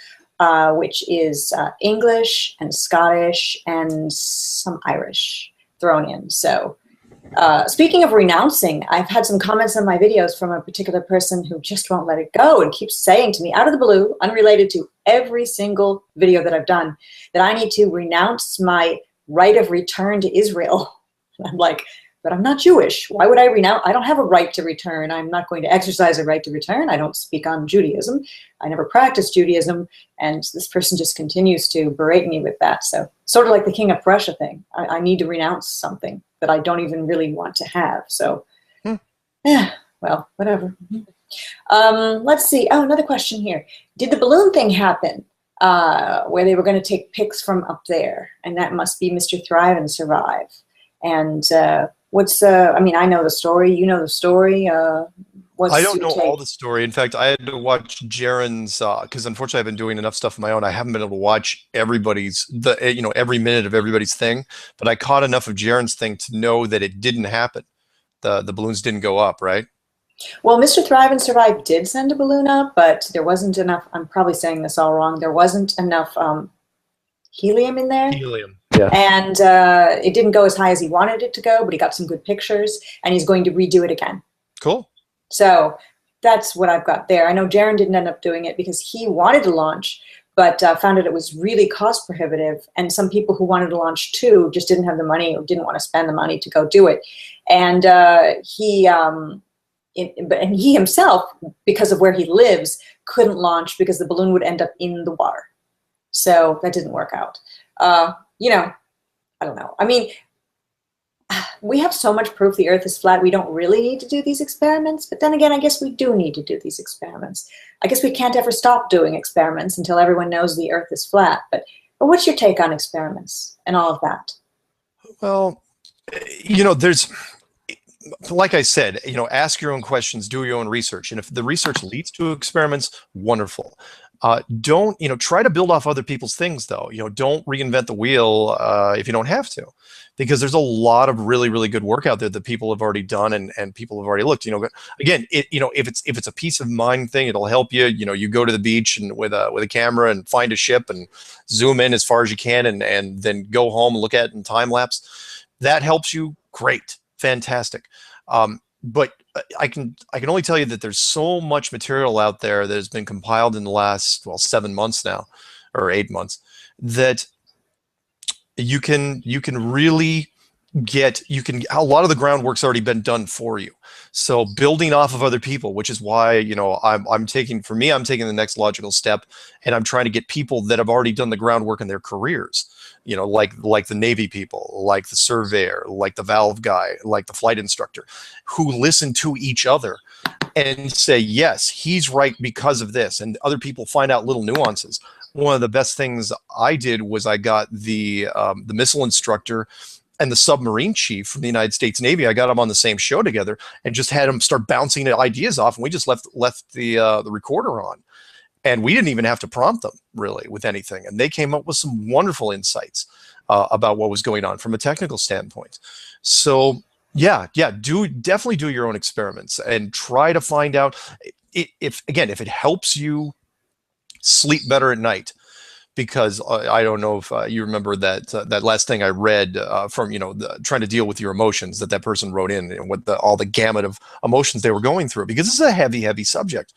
which is English and Scottish and some Irish thrown in. So speaking of renouncing, I've had some comments on my videos from a particular person who just won't let it go and keeps saying to me, out of the blue, unrelated to every single video that I've done, that I need to renounce my right of return to Israel. And I'm like, but I'm not Jewish. Why would I renounce? I don't have a right to return. I'm not going to exercise a right to return. I don't speak on Judaism. I never practiced Judaism. And this person just continues to berate me with that. So sort of like the King of Prussia thing. I need to renounce something that I don't even really want to have. So, yeah, well, whatever. Let's see. Oh, another question here. Did the balloon thing happen where they were going to take pics from up there? And that must be Mr. Thrive and Survive. And I know the story. You know the story. I don't know all the story. In fact, I had to watch Jaren's because unfortunately I've been doing enough stuff of my own. I haven't been able to watch every minute of everybody's thing. But I caught enough of Jaren's thing to know that it didn't happen. The balloons didn't go up, right? Well, Mr. Thrive and Survive did send a balloon up, but there wasn't enough. I'm probably saying this all wrong. There wasn't enough helium in there. Helium. Yeah. And it didn't go as high as he wanted it to go, but he got some good pictures, and he's going to redo it again. Cool. So that's what I've got there. I know Jaren didn't end up doing it because he wanted to launch, but found that it was really cost prohibitive. And some people who wanted to launch too just didn't have the money or didn't want to spend the money to go do it. And he himself, because of where he lives, couldn't launch because the balloon would end up in the water. So that didn't work out. I don't know. I mean, we have so much proof the Earth is flat, we don't really need to do these experiments. But then again, I guess we do need to do these experiments. I guess we can't ever stop doing experiments until everyone knows the Earth is flat. But what's your take on experiments and all of that? Well, there's, like I said, ask your own questions, do your own research. And if the research leads to experiments, wonderful. Don't, try to build off other people's things, though. Don't reinvent the wheel if you don't have to, because there's a lot of really, really good work out there that people have already done and people have already looked. Again, if it's a peace of mind thing, it'll help you. You go to the beach and with a camera and find a ship and zoom in as far as you can and then go home and look at it in time lapse. That helps you. Great, fantastic. But I can only tell you that there's so much material out there that has been compiled in the last 7 months now, or 8 months, that you can really a lot of the groundwork's already been done for you. So building off of other people, which is why, I'm taking the next logical step, and I'm trying to get people that have already done the groundwork in their careers, like the Navy people, like the surveyor, like the valve guy, like the flight instructor, who listen to each other and say, yes, he's right because of this, and other people find out little nuances. One of the best things I did was I got the missile instructor and the submarine chief from the United States Navy. I got them on the same show together and just had them start bouncing ideas off, and we just left the recorder on, and we didn't even have to prompt them really with anything, and they came up with some wonderful insights about what was going on from a technical standpoint. So definitely do your own experiments and try to find out if it helps you sleep better at night. Because I don't know if you remember that last thing I read from trying to deal with your emotions that person wrote in, and what all the gamut of emotions they were going through, because this is a heavy subject.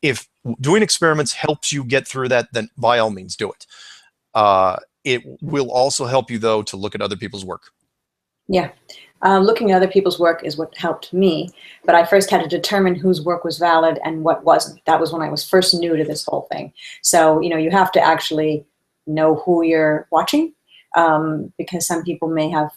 If doing experiments helps you get through that, then by all means do it. It will also help you, though, to look at other people's work. Yeah. Looking at other people's work is what helped me, but I first had to determine whose work was valid and what wasn't. That was when I was first new to this whole thing. So, you have to actually know who you're watching, because some people may have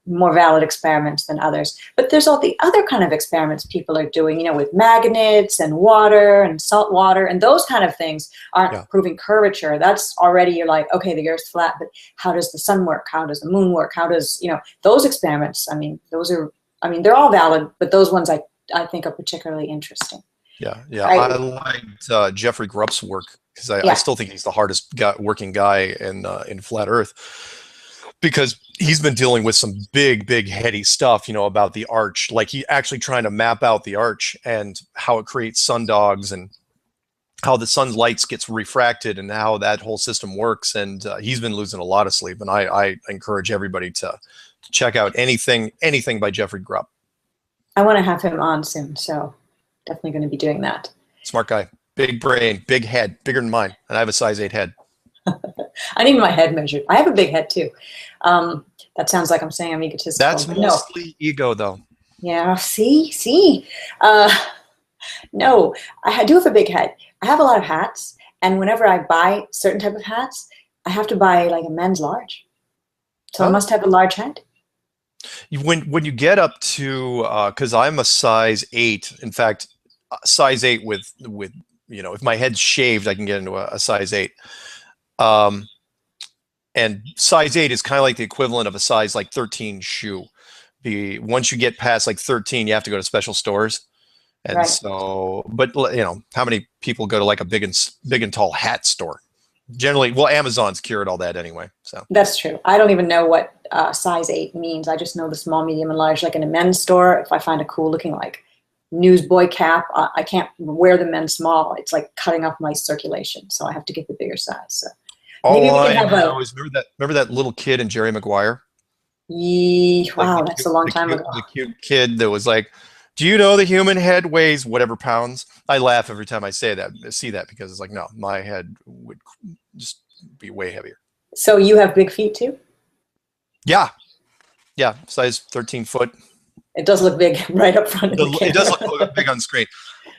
more valid experiments than others. But there's all the other kind of experiments people are doing, with magnets and water and salt water, and those kind of things aren't proving curvature. That's already, you're like, okay, the Earth's flat, but how does the sun work? How does the moon work? How does, those experiments, they're all valid, but those ones I think are particularly interesting. Yeah. Right? I liked Jeffrey Grubb's work, because I still think he's the hardest working guy in Flat Earth, because he's been dealing with some big heady stuff, about the arch. Like, he actually trying to map out the arch and how it creates sundogs, and how the sun's lights gets refracted, and how that whole system works. And he's been losing a lot of sleep, and I encourage everybody to check out anything by Jeffrey Grubb. I want to have him on soon, so definitely going to be doing that. Smart guy, big brain, big head, bigger than mine, and I have a size 8 head. I need my head measured. I have a big head too. That sounds like I'm saying I'm egotistical. That's mostly ego, though. Yeah. See. No, I do have a big head. I have a lot of hats, and whenever I buy certain type of hats, I have to buy like a men's large. So I must have a large head. When you get up to, because I'm a size 8. In fact, size 8 with if my head's shaved, I can get into a size 8. And size 8 is kind of like the equivalent of a size like 13 shoe. Once you get past like 13, you have to go to special stores. And right. So, but how many people go to like a big and tall hat store? Generally, well, Amazon's cured all that anyway. So that's true. I don't even know what size 8 means. I just know the small, medium, and large. Like in a men's store, if I find a cool looking like newsboy cap, I can't wear the men's small. It's like cutting off my circulation, so I have to get the bigger size. So maybe we can have remember that little kid in Jerry Maguire? Wow, that's a long time ago. The cute kid that was like, "Do you know the human head weighs whatever pounds?" I laugh every time I see that, because it's like, no, my head would just be way heavier. So you have big feet too? Yeah, size 13 foot. It does look big right up front. It does look big on screen.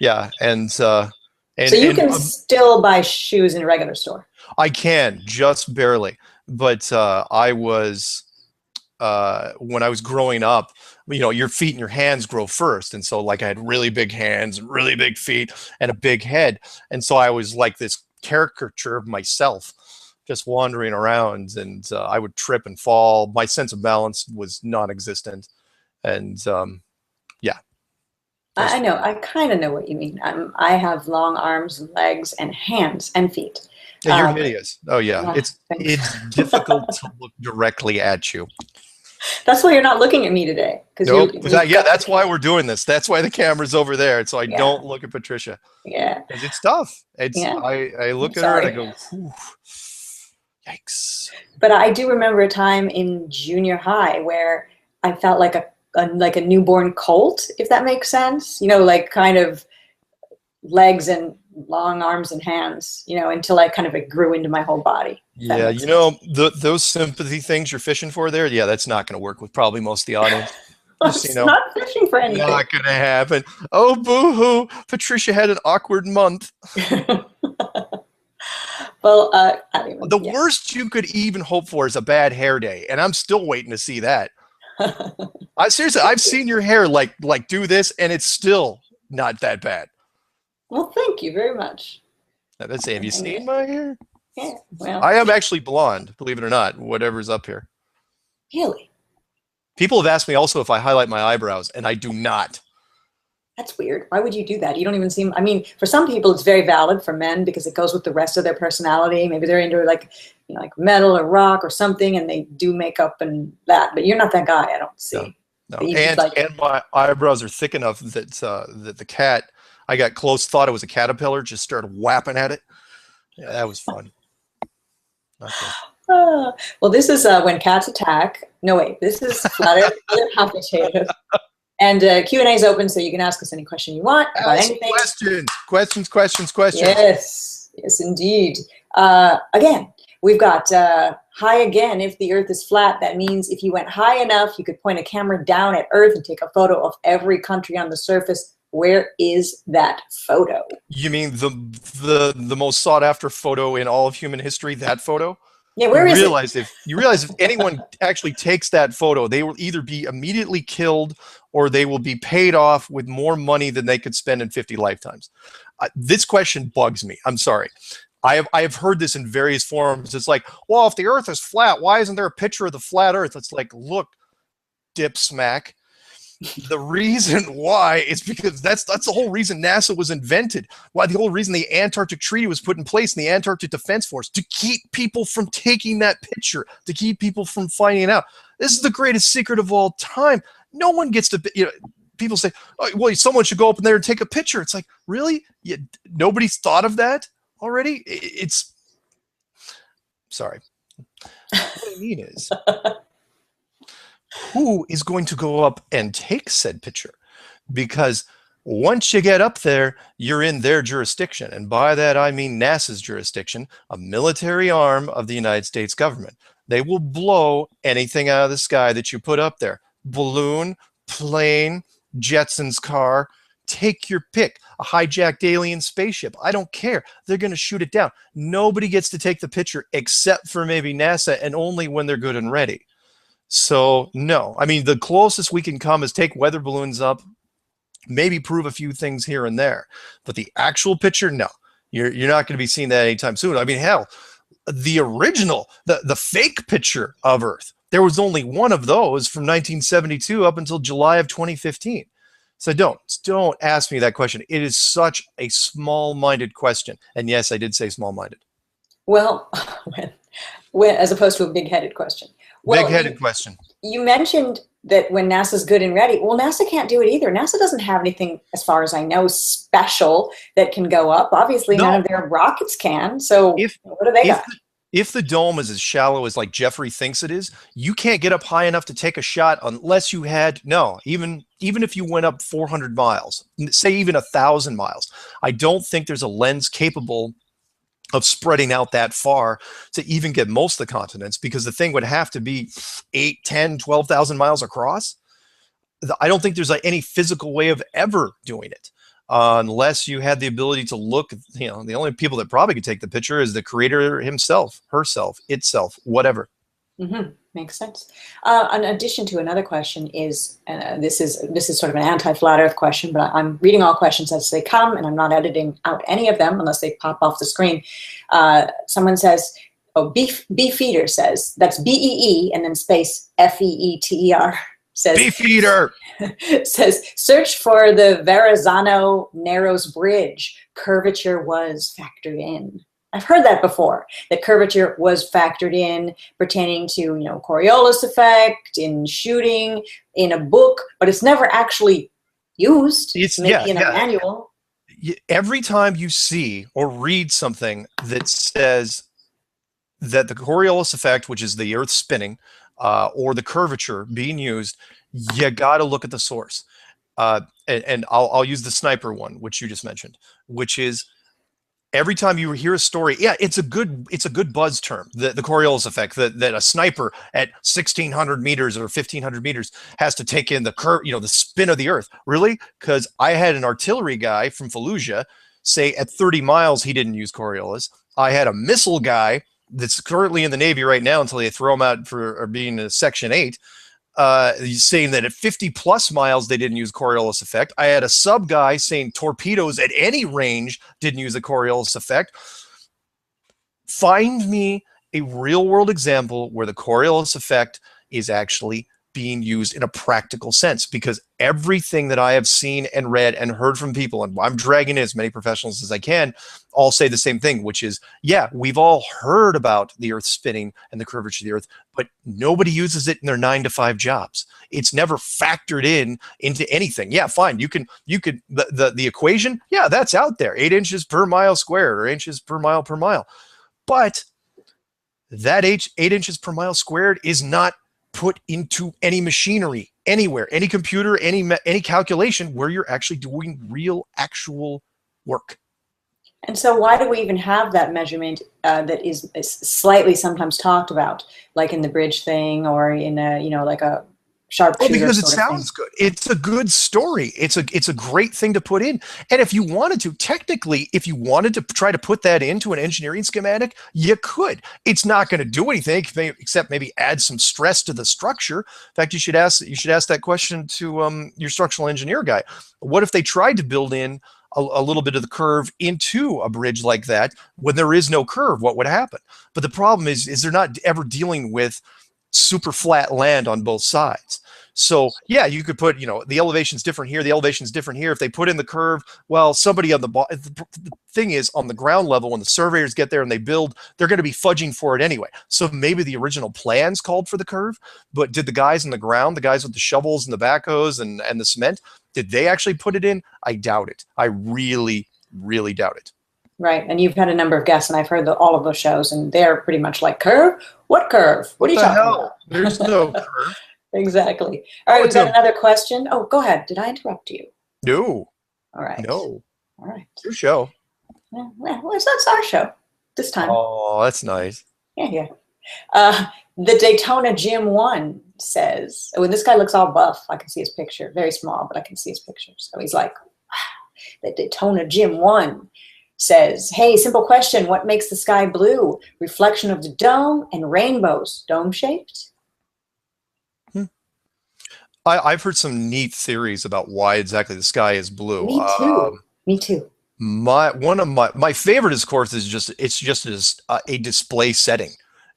Yeah, and so you can still buy shoes in a regular store. I can, just barely, but I was when I was growing up, your feet and your hands grow first, and so like I had really big hands and really big feet and a big head, and so I was like this caricature of myself, just wandering around, and I would trip and fall. My sense of balance was non-existent, and yeah. I know. I kind of know what you mean. I have long arms and legs and hands and feet. Yeah, you're hideous. Oh yeah, it's difficult to look directly at you. That's why you're not looking at me today. Nope. That's why we're doing this. That's why the camera's over there, so I don't look at Patricia. Yeah. Because it's tough. I look at her and I go, whew, yikes. But I do remember a time in junior high where I felt like a newborn colt, if that makes sense. Like kind of legs and long arms and hands, until I kind of grew into my whole body. Yeah, those sympathy things you're fishing for there, yeah, that's not going to work with probably most of the audience. Just, not fishing for anything. Not going to happen. Oh, boo-hoo. Patricia had an awkward month. Well, the worst you could even hope for is a bad hair day, and I'm still waiting to see that. Seriously, I've seen your hair like do this, and it's still not that bad. Well, thank you very much. Now, have you seen my hair? Yeah, well. I am actually blonde, believe it or not, whatever's up here. Really? People have asked me also if I highlight my eyebrows, and I do not. That's weird. Why would you do that? You don't even seem, for some people it's very valid for men because it goes with the rest of their personality. Maybe they're into like metal or rock or something and they do makeup and that, but you're not that guy, I don't see. No. And my eyebrows are thick enough that that the cat, I got close, thought it was a caterpillar, just started whapping at it. Yeah, that was fun. Okay. Well, this is When Cats Attack. No, wait, this is Flat Earth Other Half Potatoes. And Q&A is open, so you can ask us any question you want about anything. Questions. Yes, indeed. Again, we've got high again. If the Earth is flat, that means if you went high enough, you could point a camera down at Earth and take a photo of every country on the surface. Where is that photo? You mean the most sought after photo in all of human history? That photo? Yeah, where is it? You realize if anyone actually takes that photo, they will either be immediately killed or they will be paid off with more money than they could spend in 50 lifetimes. This question bugs me. I'm sorry. I have heard this in various forums. It's like, well, if the Earth is flat, why isn't there a picture of the flat Earth? It's like, look, dip smack. The reason why is because that's the whole reason NASA was invented. Why the whole reason the Antarctic Treaty was put in place in the Antarctic Defense Force, to keep people from taking that picture, to keep people from finding out. This is the greatest secret of all time. No one gets to, people say, oh, well, someone should go up in there and take a picture. It's like, really? Nobody's thought of that already? It's, sorry. What I mean is, who is going to go up and take said picture? Because once you get up there, you're in their jurisdiction. And by that, I mean NASA's jurisdiction, a military arm of the United States government. They will blow anything out of the sky that you put up there. Balloon, plane, Jetson's car, take your pick. A hijacked alien spaceship. I don't care. They're going to shoot it down. Nobody gets to take the picture except for maybe NASA, and only when they're good and ready. So, no. I mean, the closest we can come is take weather balloons up, maybe prove a few things here and there. But the actual picture, no. You're not going to be seeing that anytime soon. I mean, hell, the original, the fake picture of Earth, there was only one of those from 1972 up until July of 2015. So don't ask me that question. It is such a small-minded question. And yes, I did say small-minded. Well, when, as opposed to a big-headed question. Well, big-headed question. You mentioned that when NASA's good and ready, well, NASA can't do it either. NASA doesn't have anything, as far as I know, special that can go up. Obviously, none of their rockets can. So what do they got? If the dome is as shallow as like Jeffrey thinks it is, you can't get up high enough to take a shot unless you had, even if you went up 400 miles, say even 1,000 miles. I don't think there's a lens capable of spreading out that far to even get most of the continents, because the thing would have to be 8, 10, 12,000 miles across. I don't think there's like any physical way of ever doing it. Unless you had the ability to look, the only people that probably could take the picture is the creator himself, herself, itself, whatever. Mm-hmm. Makes sense. In addition to another question is, and this is sort of an anti-flat Earth question, but I'm reading all questions as they come, and I'm not editing out any of them unless they pop off the screen. Someone says, Beefeater says, that's B-E-E and then space F-E-E-T-E-R. Says, Beefeater says, search for the Verrazano Narrows Bridge. Curvature was factored in. I've heard that before, that curvature was factored in pertaining to, Coriolis effect, in shooting, in a book, but it's never actually used. It's maybe in a manual. Every time you see or read something that says that the Coriolis effect, which is the Earth spinning, or the curvature being used, you got to look at the source. And I'll use the sniper one, which you just mentioned, which is every time you hear a story, yeah, it's a good buzz term, the Coriolis effect, that a sniper at 1,600 meters or 1,500 meters has to take in the curve, the spin of the Earth. Really? Because I had an artillery guy from Fallujah say at 30 miles he didn't use Coriolis. I had a missile guy that's currently in the Navy right now until they throw him out for being a Section 8. Saying that at 50 plus miles they didn't use Coriolis effect. I had a sub guy saying torpedoes at any range didn't use the Coriolis effect. Find me a real world example where the Coriolis effect is actually being used in a practical sense, because everything that I have seen and read and heard from people, and I'm dragging in as many professionals as I can, all say the same thing, which is, yeah, we've all heard about the Earth spinning and the curvature of the Earth, but nobody uses it in their 9-to-5 jobs. It's never factored into anything. Yeah, fine. You could the equation, yeah, that's out there, 8 inches per mile squared or inches per mile. But that 8 inches per mile squared is not put into any machinery anywhere, any computer, any calculation where you're actually doing real, actual work. And so why do we even have that measurement that is slightly sometimes talked about, like in the bridge thing or in a, like a sharpshooter? Because it sounds good. It's a good story. It's a great thing to put in. And if you wanted to, technically, if you wanted to try to put that into an engineering schematic, you could. It's not going to do anything except maybe add some stress to the structure. In fact, you should ask that question to your structural engineer guy. What if they tried to build in a little bit of the curve into a bridge like that when there is no curve? What would happen? But the problem is they're not ever dealing with super flat land on both sides. So yeah, you could put, the elevation's different here, the elevation's different here. If they put in the curve, well, somebody on the thing is, on the ground level, when the surveyors get there and they build, they're going to be fudging for it anyway. So maybe the original plans called for the curve, but did the guys on the ground, the guys with the shovels and the backhoes and the cement, did they actually put it in? I doubt it. I really, really doubt it. Right, and you've had a number of guests, and I've heard all of those shows, and they're pretty much like, curve? What curve? What are you talking about? There's no curve. Exactly. All right, we've got another question. Oh, go ahead. Did I interrupt you? No. All right. No. All right. It's your show. Well, it's our show this time. Oh, that's nice. Yeah. The Daytona Gym 1 says, this guy looks all buff. I can see his picture. Very small, but I can see his picture. So he's like, the Daytona Gym 1 says, hey, simple question. What makes the sky blue? Reflection of the dome and rainbows. Dome-shaped? I've heard some neat theories about why exactly the sky is blue. Me too. One of my favorite, of course, is just a display setting.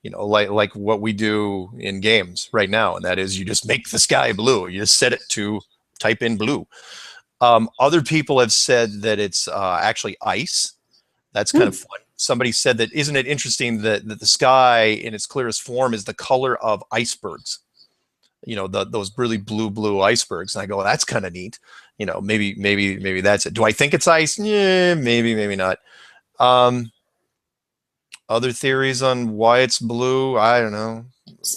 Like what we do in games right now, and that is you just make the sky blue. You just set it to type in blue. Other people have said that it's actually ice. That's kind of fun. Somebody said that, isn't it interesting that the sky in its clearest form is the color of icebergs? Those really blue icebergs. And I go, that's kind of neat. Maybe that's it. Do I think it's ice? Yeah, maybe not. Other theories on why it's blue? I don't know.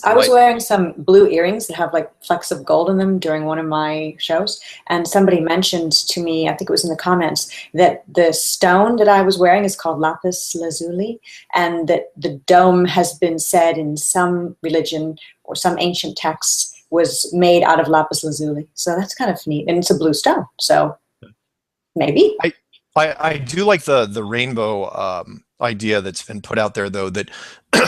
I was wearing some blue earrings that have like flecks of gold in them during one of my shows, and somebody mentioned to me, I think it was in the comments, that the stone that I was wearing is called lapis lazuli, and that the dome has been said in some religion or some ancient texts was made out of lapis lazuli. So that's kind of neat, and it's a blue stone. So maybe. I do like the rainbow idea that's been put out there, though, that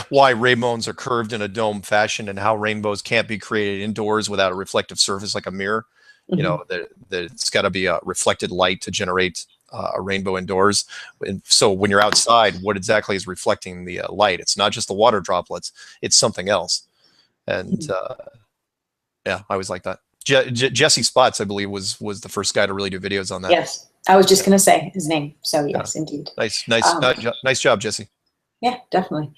why rainbows are curved in a dome fashion and how rainbows can't be created indoors without a reflective surface like a mirror. That it's got to be a reflected light to generate a rainbow indoors. And so when you're outside, what exactly is reflecting the light? It's not just the water droplets, it's something else. And yeah, I always like that. Jesse Spots, I believe, was the first guy to really do videos on that. Yes, I was just going to say his name. So yes, indeed. Nice job, Jesse. Yeah, definitely.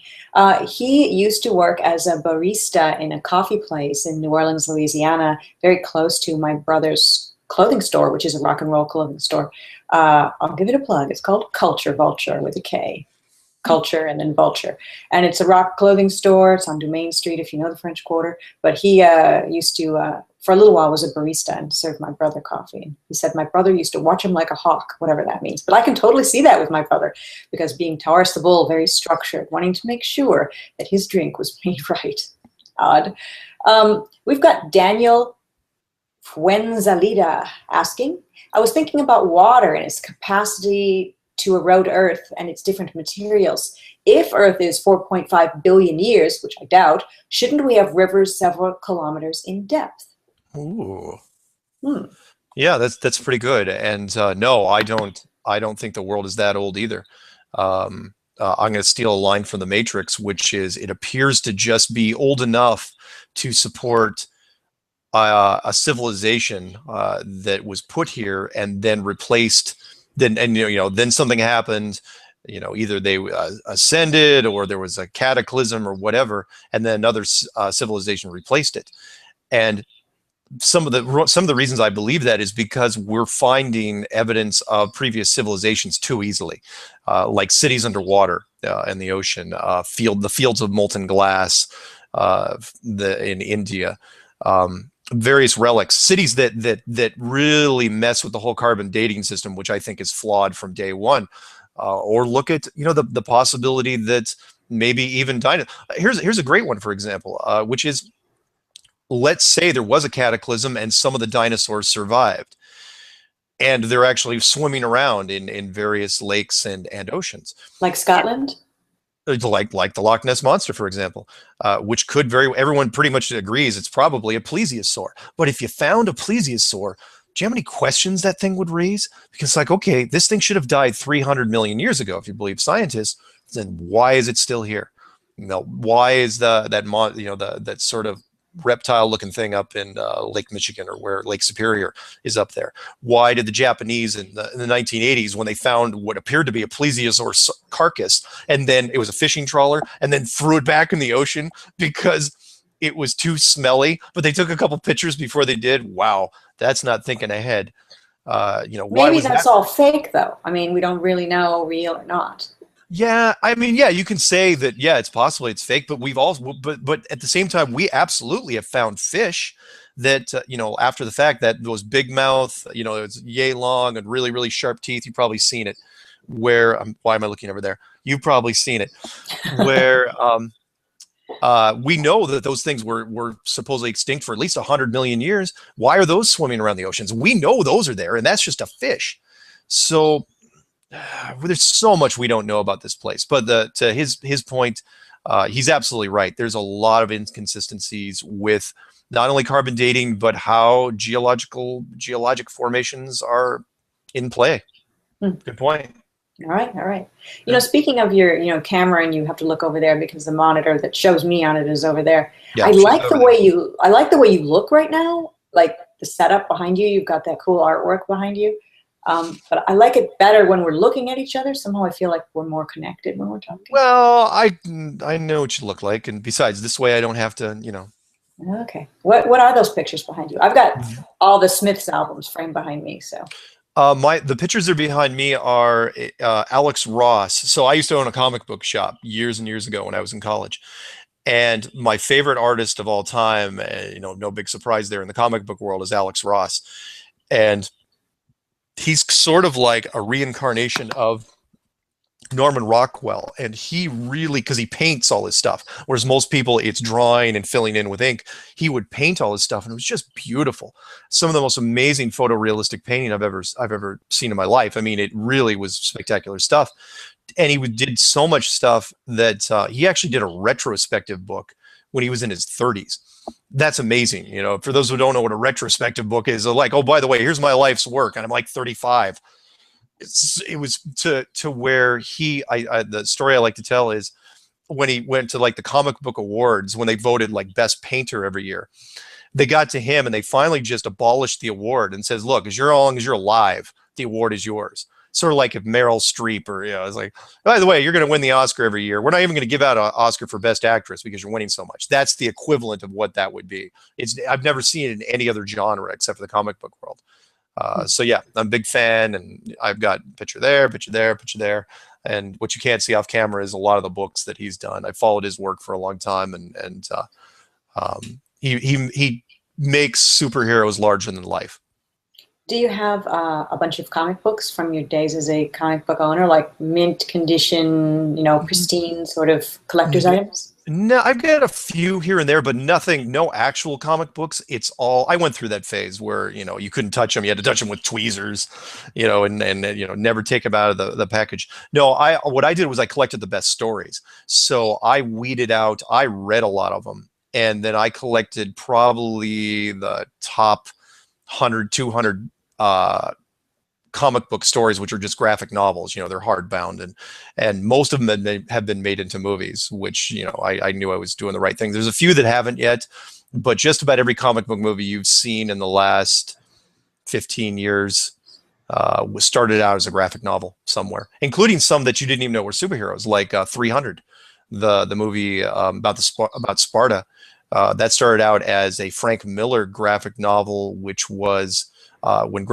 He used to work as a barista in a coffee place in New Orleans, Louisiana, very close to my brother's clothing store, which is a rock and roll clothing store. I'll give it a plug. It's called Culture Vulture with a K. Culture, and then Vulture. And it's a rock clothing store. It's on Domain Street, if you know the French Quarter. But he used to, for a little while, was a barista and served my brother coffee. And he said my brother used to watch him like a hawk, whatever that means. But I can totally see that with my brother, because being Taurus the Bull, very structured, wanting to make sure that his drink was made right. Odd. We've got Daniel Fuenzalida asking, I was thinking about water and its capacity to erode Earth and its different materials. If Earth is 4.5 billion years, which I doubt, shouldn't we have rivers several kilometers in depth? Ooh. Yeah, that's pretty good. And no, I don't think the world is that old either. I'm going to steal a line from The Matrix, which is, it appears to just be old enough to support a civilization that was put here and then replaced. Then something happened. Either they ascended or there was a cataclysm or whatever, and then another civilization replaced it. And some of the reasons I believe that is because we're finding evidence of previous civilizations too easily, like cities underwater in the ocean, the fields of molten glass in India. Various relics, cities that really mess with the whole carbon dating system, which I think is flawed from day one. Or look at the possibility that maybe even here's a great one, for example, which is, let's say there was a cataclysm and some of the dinosaurs survived, and they're actually swimming around in various lakes and oceans, like Scotland. Like the Loch Ness Monster, for example, which could everyone pretty much agrees it's probably a plesiosaur. But if you found a plesiosaur, do you have any questions that thing would raise? Because okay, this thing should have died 300 million years ago, if you believe scientists. Then why is it still here? Why is that sort of reptile-looking thing up in Lake Michigan, or where Lake Superior is up there? Why did the Japanese in the 1980s, when they found what appeared to be a plesiosaur carcass, and then it was a fishing trawler, and then threw it back in the ocean because it was too smelly, but they took a couple pictures before they did? Wow, that's not thinking ahead. Maybe that's all fake, though. I mean, we don't really know, real or not. Yeah, I mean, yeah, you can say that. Yeah, it's possibly it's fake, but we've also, but at the same time, we absolutely have found fish that after the fact, that those big mouth, it's yay long and really really sharp teeth. You've probably seen it. Why am I looking over there? You've probably seen it. Where we know that those things were supposedly extinct for at least 100 million years. Why are those swimming around the oceans? We know those are there, and that's just a fish. So there's so much we don't know about this place. But to his point, he's absolutely right. There's a lot of inconsistencies with not only carbon dating, but how geologic formations are in play. Good point. All right. Speaking of your camera, and you have to look over there because the monitor that shows me on it is over there. Yeah, I like the way you look right now. Like the setup behind you, you've got that cool artwork behind you. But I like it better when we're looking at each other. Somehow I feel like we're more connected when we're talking. Well, I know what you look like, and besides, this way I don't have to, Okay. What are those pictures behind you? I've got all the Smiths albums framed behind me. So. The pictures that are behind me are Alex Ross. So I used to own a comic book shop years and years ago when I was in college. And my favorite artist of all time, no big surprise there in the comic book world, is Alex Ross. And he's sort of like a reincarnation of Norman Rockwell, and he really, because he paints all his stuff, whereas most people it's drawing and filling in with ink, he would paint all his stuff, and it was just beautiful. Some of the most amazing photorealistic painting I've ever seen in my life. I mean, it really was spectacular stuff. And he did so much stuff that he actually did a retrospective book when he was in his 30s. That's amazing. For those who don't know what a retrospective book is, they're like, oh, by the way, here's my life's work, and I'm like 35. It was to where the story I like to tell is when he went to like the comic book awards, when they voted like best painter every year, they got to him and they finally just abolished the award and says, look, as long as you're alive, the award is yours. Sort of like if Meryl Streep or, it's like, by the way, you're going to win the Oscar every year. We're not even going to give out an Oscar for best actress because you're winning so much. That's the equivalent of what that would be. I've never seen it in any other genre except for the comic book world. So yeah, I'm a big fan, and I've got picture there, And what you can't see off camera is a lot of the books that he's done. I followed his work for a long time, and he makes superheroes larger than life. Do you have a bunch of comic books from your days as a comic book owner, like mint condition, you know, pristine sort of collector's items? No, I've got a few here and there, but nothing, no actual comic books. It's all, I went through that phase where, you know, you couldn't touch them. You had to touch them with tweezers, you know, and you know, never take them out of the package. No, what I did was I collected the best stories. So I weeded out, I read a lot of them. And then I collected probably the top 100, 200 comic book stories, which are just graphic novels. You know, they're hardbound, and most of them have been made into movies, which, you know, I knew I was doing the right thing. There's a few that haven't yet, but just about every comic book movie you've seen in the last 15 years was started out as a graphic novel somewhere, including some that you didn't even know were superheroes, like 300, the movie about Sparta. That started out as a Frank Miller graphic novel, which was when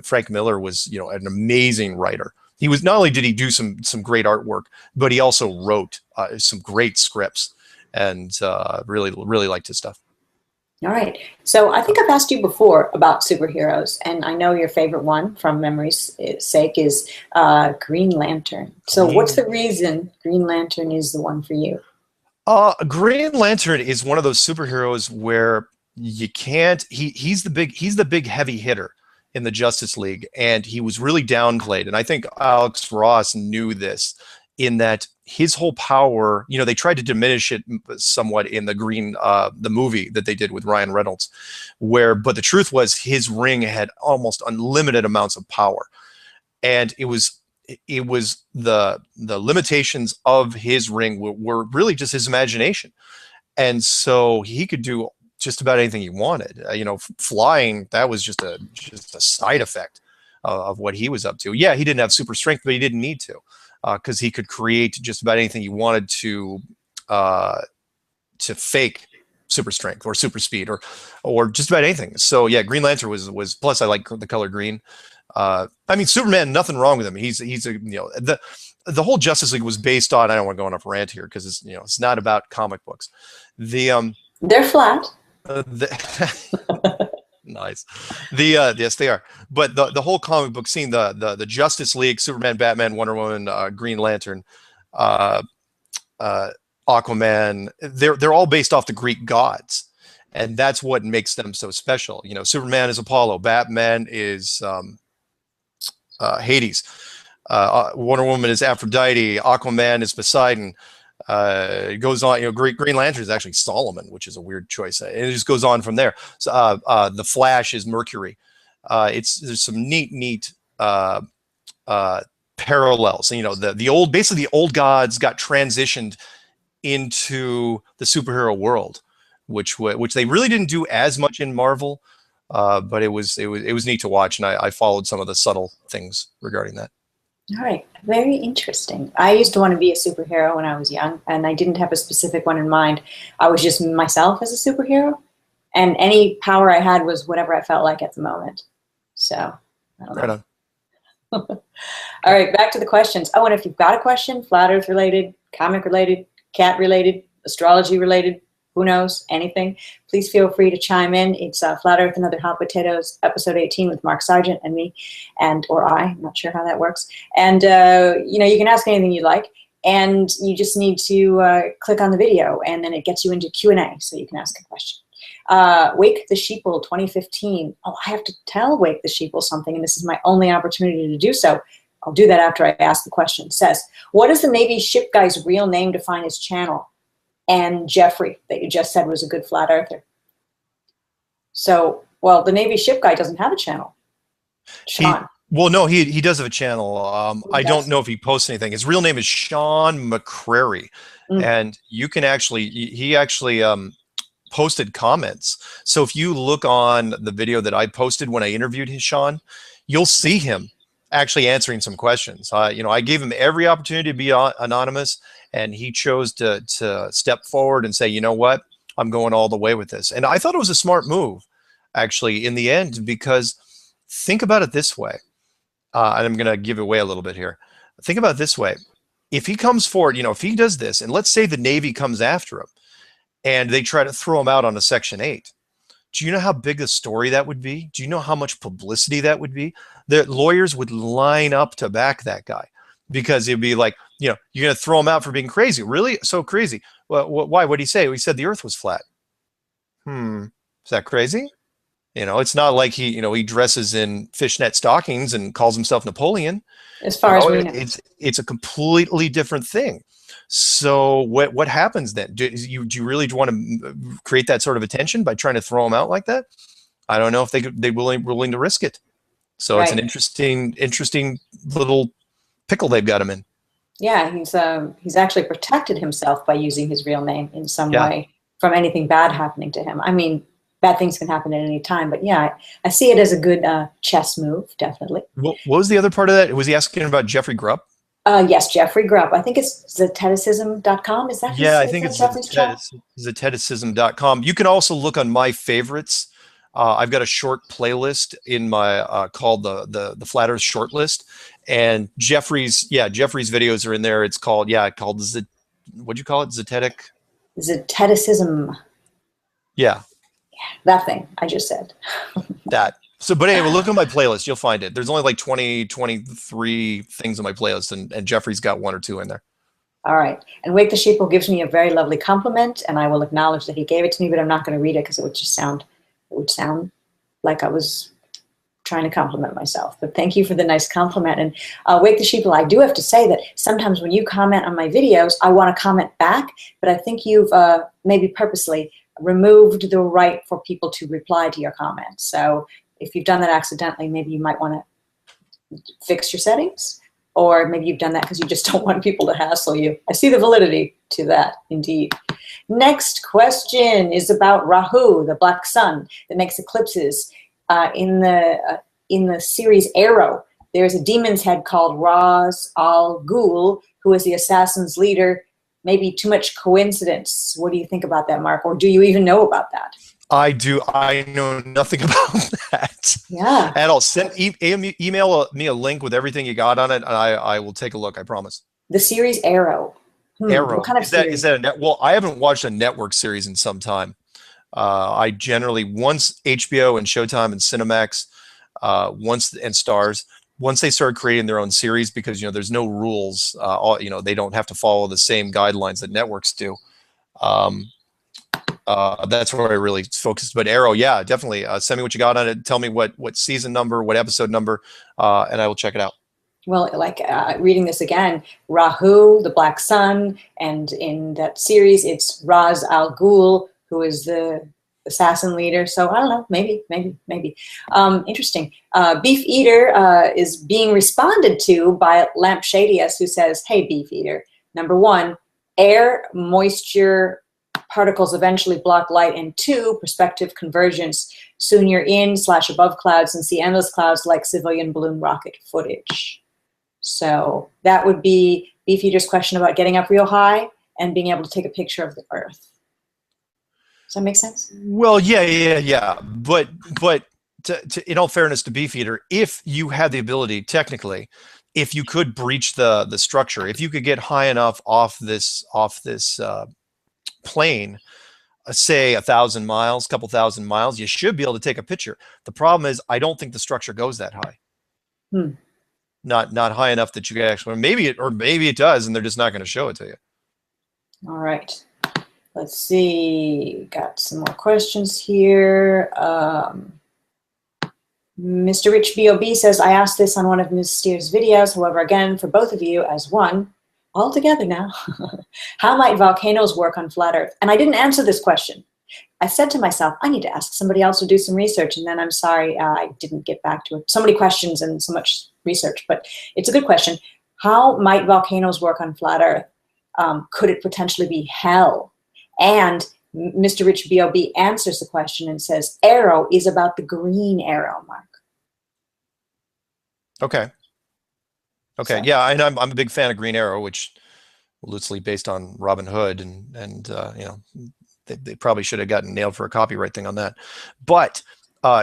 Frank Miller was, you know, an amazing writer. He was, not only did he do some great artwork, but he also wrote some great scripts, and really liked his stuff. All right. So I think I've asked you before about superheroes, and I know your favorite one, from memory's sake, is Green Lantern. So what's the reason Green Lantern is the one for you? Green Lantern is one of those superheroes where you can't, he's the big heavy hitter in the Justice League, and he was really downplayed. And I think Alex Ross knew this, in that his whole power, you know, they tried to diminish it somewhat in the movie that they did with Ryan Reynolds, but the truth was his ring had almost unlimited amounts of power. And it was the limitations of his ring were really just his imagination. And so he could do just about anything he wanted. You know, flying, that was just a side effect of what he was up to. Yeah, he didn't have super strength, but he didn't need to, because he could create just about anything he wanted to fake super strength or super speed or just about anything. So yeah, Green Lantern was plus I like the color green. I mean, Superman, nothing wrong with him. He's a, you know, the whole Justice League was based on, I don't want to go on a rant here because it's, you know, it's not about comic books. They're flat. Nice. Yes, they are. But the whole comic book scene, the Justice League, Superman, Batman, Wonder Woman, Green Lantern, Aquaman, they're all based off the Greek gods, and that's what makes them so special. You know, Superman is Apollo, Batman is Hades, Wonder Woman is Aphrodite, Aquaman is Poseidon. It goes on, you know, Green Lantern is actually Solomon, which is a weird choice. And it just goes on from there. So, the Flash is Mercury. There's some neat parallels. You know, basically the old gods got transitioned into the superhero world, which they really didn't do as much in Marvel, but it was neat to watch, and I followed some of the subtle things regarding that. All right, very interesting. I used to want to be a superhero when I was young, and I didn't have a specific one in mind. I was just myself as a superhero, and any power I had was whatever I felt like at the moment. So, I don't know. Right on. All right, back to the questions. Oh, and if you've got a question, flat Earth related, comic related, cat related, astrology related, who knows, anything, please feel free to chime in. It's Flat Earth and Other Hot Potatoes, episode 18 with Mark Sargent and me, I'm not sure how that works. And, you know, you can ask anything you'd like, and you just need to click on the video, and then it gets you into Q&A, so you can ask a question. Wake the Sheeple 2015. Oh, I have to tell Wake the Sheeple something, and this is my only opportunity to do so. I'll do that after I ask the question. It says, what is the Navy ship guy's real name to find his channel? And Jeffrey, that you just said was a good flat earther. So, well, the Navy ship guy doesn't have a channel. Sean. He does have a channel. I don't know if he posts anything. His real name is Sean McCrary, and you can he actually posted comments. So if you look on the video that I posted when I interviewed Sean, you'll see him actually answering some questions. You know, I gave him every opportunity to be anonymous, and he chose to step forward and say, you know what, I'm going all the way with this. And I thought it was a smart move, actually, in the end, because think about it this way. And I'm going to give away a little bit here. Think about it this way. If he comes forward, if he does this, and let's say the Navy comes after him and they try to throw him out on a Section 8, do you know how big a story that would be? Do you know how much publicity that would be? The lawyers would line up to back that guy because it'd be like, you're going to throw him out for being crazy. Really? So crazy. Well, why? What did he say? He said the earth was flat. Is that crazy? It's not like he dresses in fishnet stockings and calls himself Napoleon. As far as we know. It's a completely different thing. So what happens then? Do you really want to create that sort of attention by trying to throw them out like that? I don't know if they're willing to risk it. So It's an interesting little pickle they've got him in. Yeah, he's actually protected himself by using his real name in some way from anything bad happening to him. I mean, bad things can happen at any time, but yeah, I see it as a good chess move, definitely. What was the other part of that? Was he asking about Jeffrey Grubb? Yes, Jeffrey Grub. I think it's zeteticism.com. Is that his? Yeah, I think it's zeteticism.com. You can also look on my favorites. I've got a short playlist in my called the Flat Earth short list, and Jeffrey's videos are in there. It's called what'd you call it? Zeteticism. Yeah. That thing I just said. That. So, but anyway, look at my playlist. You'll find it. There's only like 23 things on my playlist, and Jeffrey's got 1 or 2 in there. All right. And Wake the Sheeple gives me a very lovely compliment, and I will acknowledge that he gave it to me, but I'm not going to read it because it would sound like I was trying to compliment myself. But thank you for the nice compliment. And Wake the Sheeple, I do have to say that sometimes when you comment on my videos, I want to comment back, but I think you've maybe purposely removed the right for people to reply to your comments. So if you've done that accidentally, maybe you might want to fix your settings, or maybe you've done that because you just don't want people to hassle you. I see the validity to that, indeed. Next question is about Rahu, the black sun that makes eclipses. In the series Arrow, there's a demon's head called Ras Al Ghul, who is the assassin's leader. Maybe too much coincidence. What do you think about that, Mark? Or do you even know about that? I do. I know nothing about that. Yeah. At all. Email me a link with everything you got on it, and I will take a look. I promise. The series Arrow. Arrow. What kind of series? Is that a net? Well, I haven't watched a network series in some time. I generally once HBO and Showtime and Cinemax, and Stars. Once they started creating their own series, because there's no rules, they don't have to follow the same guidelines that networks do. That's where I really focused. But Arrow, yeah, definitely. Send me what you got on it. Tell me what season number, what episode number, and I will check it out. Well, reading this again, Rahu, the black sun, and in that series, it's Ras Al Ghul, who is the assassin leader. So I don't know, maybe. Interesting. Beef Eater is being responded to by Lampshadius, who says, "Hey, Beef Eater, number 1, air, moisture, particles eventually block light, and 2, perspective convergence. Soon you're in/above clouds and see endless clouds like civilian balloon rocket footage." So that would be Beef Eater's question about getting up real high and being able to take a picture of the Earth. Does that make sense? Well, yeah. But in all fairness to Beef Eater, if you had the ability, technically, if you could breach the structure, if you could get high enough off this plane, say 1,000 miles, couple thousand miles, you should be able to take a picture. The problem is, I don't think the structure goes that high. Not high enough that you can actually. Maybe it does, and they're just not going to show it to you. All right. Let's see, got some more questions here. Mr. Rich B.O.B. says, I asked this on one of Ms. Steere's videos. However, again, for both of you as one, all together now, how might volcanoes work on flat Earth? And I didn't answer this question. I said to myself, I need to ask somebody else to do some research. And then I'm sorry, I didn't get back to it. So many questions and so much research, but it's a good question. How might volcanoes work on flat Earth? Could it potentially be hell? And Mr. Rich B.O.B. answers the question and says, Arrow is about the green arrow, Mark. Okay. So. Yeah, and I'm a big fan of Green Arrow, which loosely based on Robin Hood, and they probably should have gotten nailed for a copyright thing on that. But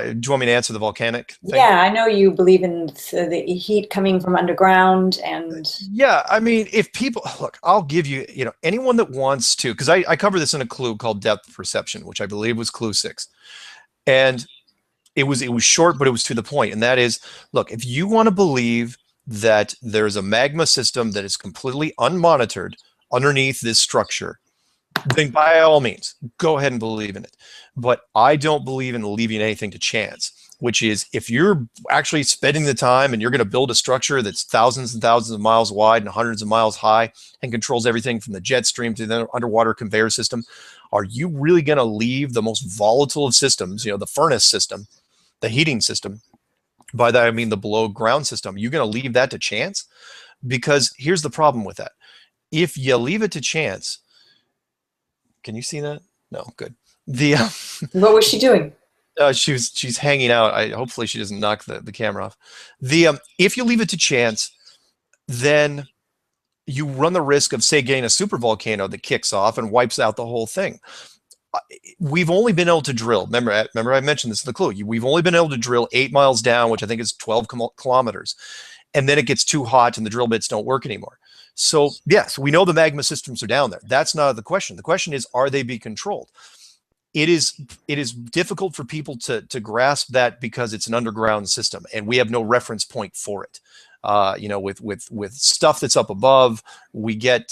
Do you want me to answer the volcanic thing? Yeah, I know you believe in the heat coming from underground and... Yeah, I mean, if people look, I'll give you, anyone that wants to, because I cover this in a clue called depth perception, which I believe was clue 6, and it was short, but it was to the point, and that is, look, if you want to believe that there's a magma system that is completely unmonitored underneath this structure, then by all means, go ahead and believe in it. But I don't believe in leaving anything to chance, which is if you're actually spending the time and you're going to build a structure that's thousands and thousands of miles wide and hundreds of miles high and controls everything from the jet stream to the underwater conveyor system, are you really going to leave the most volatile of systems, the furnace system, the heating system? By that, I mean the below ground system. You're going to leave that to chance? Because here's the problem with that. If you leave it to chance, can you see that? No, good. What was she doing? She's hanging out. Hopefully she doesn't knock the camera off. If you leave it to chance, then you run the risk of, say, getting a super volcano that kicks off and wipes out the whole thing. We've only been able to drill. Remember I mentioned this in the clue. We've only been able to drill 8 miles down, which I think is 12 kilometers, and then it gets too hot and the drill bits don't work anymore. So yes, we know the magma systems are down there. That's not the question. The question is, are they being controlled? It is difficult for people to grasp that because it's an underground system and we have no reference point for it. With stuff that's up above, we can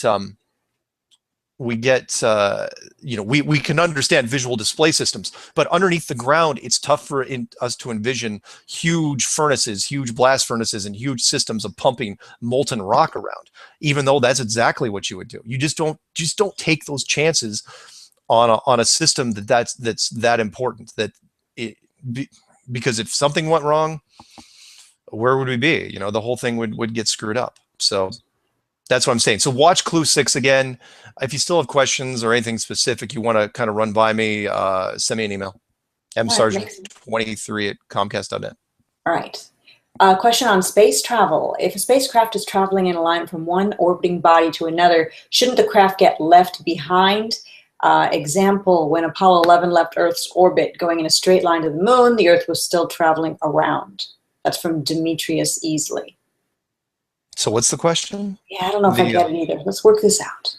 understand visual display systems, but underneath the ground, it's tough for us to envision huge furnaces, huge blast furnaces, and huge systems of pumping molten rock around. Even though that's exactly what you would do, you just don't take those chances on a system that's that important. Because if something went wrong, where would we be? The whole thing would get screwed up. So that's what I'm saying. So watch Clue 6 again. If you still have questions or anything specific you want to kind of run by me, send me an email. msargent23@comcast.net. All right. Question on space travel. If a spacecraft is traveling in a line from one orbiting body to another, shouldn't the craft get left behind? Example, when Apollo 11 left Earth's orbit going in a straight line to the moon, the Earth was still traveling around. That's from Demetrius Easley. So what's the question? Yeah, I don't know if I get it either. Let's work this out.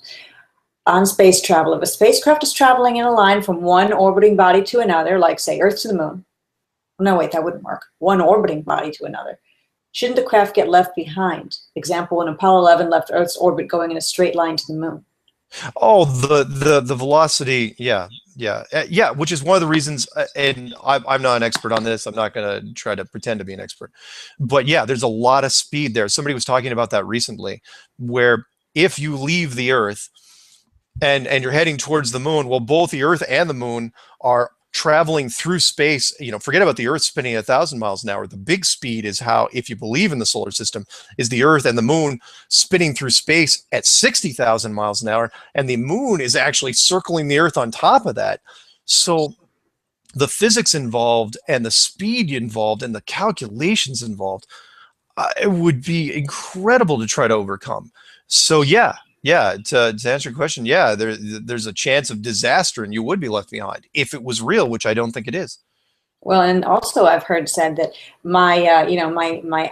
On space travel, if a spacecraft is traveling in a line from one orbiting body to another, like say Earth to the moon. No, wait, that wouldn't work. One orbiting body to another. Shouldn't the craft get left behind? Example, when Apollo 11 left Earth's orbit going in a straight line to the moon. Oh, the velocity, yeah, which is one of the reasons, and I'm not an expert on this. I'm not going to try to pretend to be an expert. But yeah, there's a lot of speed there. Somebody was talking about that recently, where if you leave the Earth and you're heading towards the moon, well, both the Earth and the moon are traveling through space. Forget about the Earth spinning 1,000 miles an hour. The big speed is how, if you believe in the solar system, is the Earth and the moon spinning through space at 60,000 miles an hour, and the moon is actually circling the Earth on top of that. So the physics involved and the speed involved and the calculations involved, it would be incredible to try to overcome. So yeah, to answer your question, yeah, there's a chance of disaster and you would be left behind if it was real, which I don't think it is. Well, and also I've heard said that my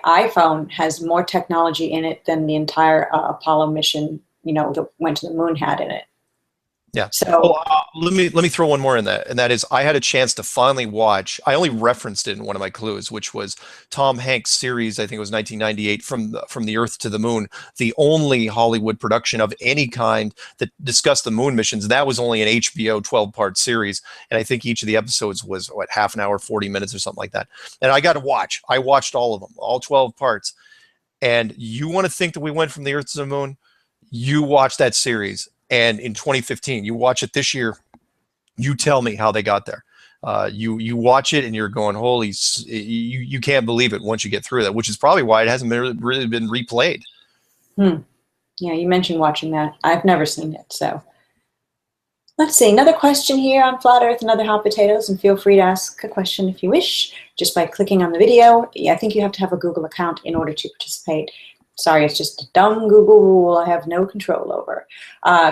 iPhone has more technology in it than the entire Apollo mission, that went to the moon had in it. Yeah. So let me throw one more in that, and that is I had a chance to finally watch. I only referenced it in one of my clues, which was Tom Hanks' series. I think it was 1998, from the Earth to the Moon, the only Hollywood production of any kind that discussed the moon missions. That was only an HBO 12-part series, and I think each of the episodes was half an hour, 40 minutes, or something like that. And I got to watch. I watched all of them, all 12 parts. And you want to think that we went from the Earth to the Moon? You watch that series. And in 2015, you watch it this year, you tell me how they got there. You watch it and you're going, holy, you can't believe it once you get through that, which is probably why it hasn't really been replayed. Yeah, you mentioned watching that. I've never seen it, so. Let's see, another question here on Flat Earth and Other Hot Potatoes, and feel free to ask a question if you wish, just by clicking on the video. I think you have to have a Google account in order to participate. Sorry, it's just a dumb Google rule I have no control over.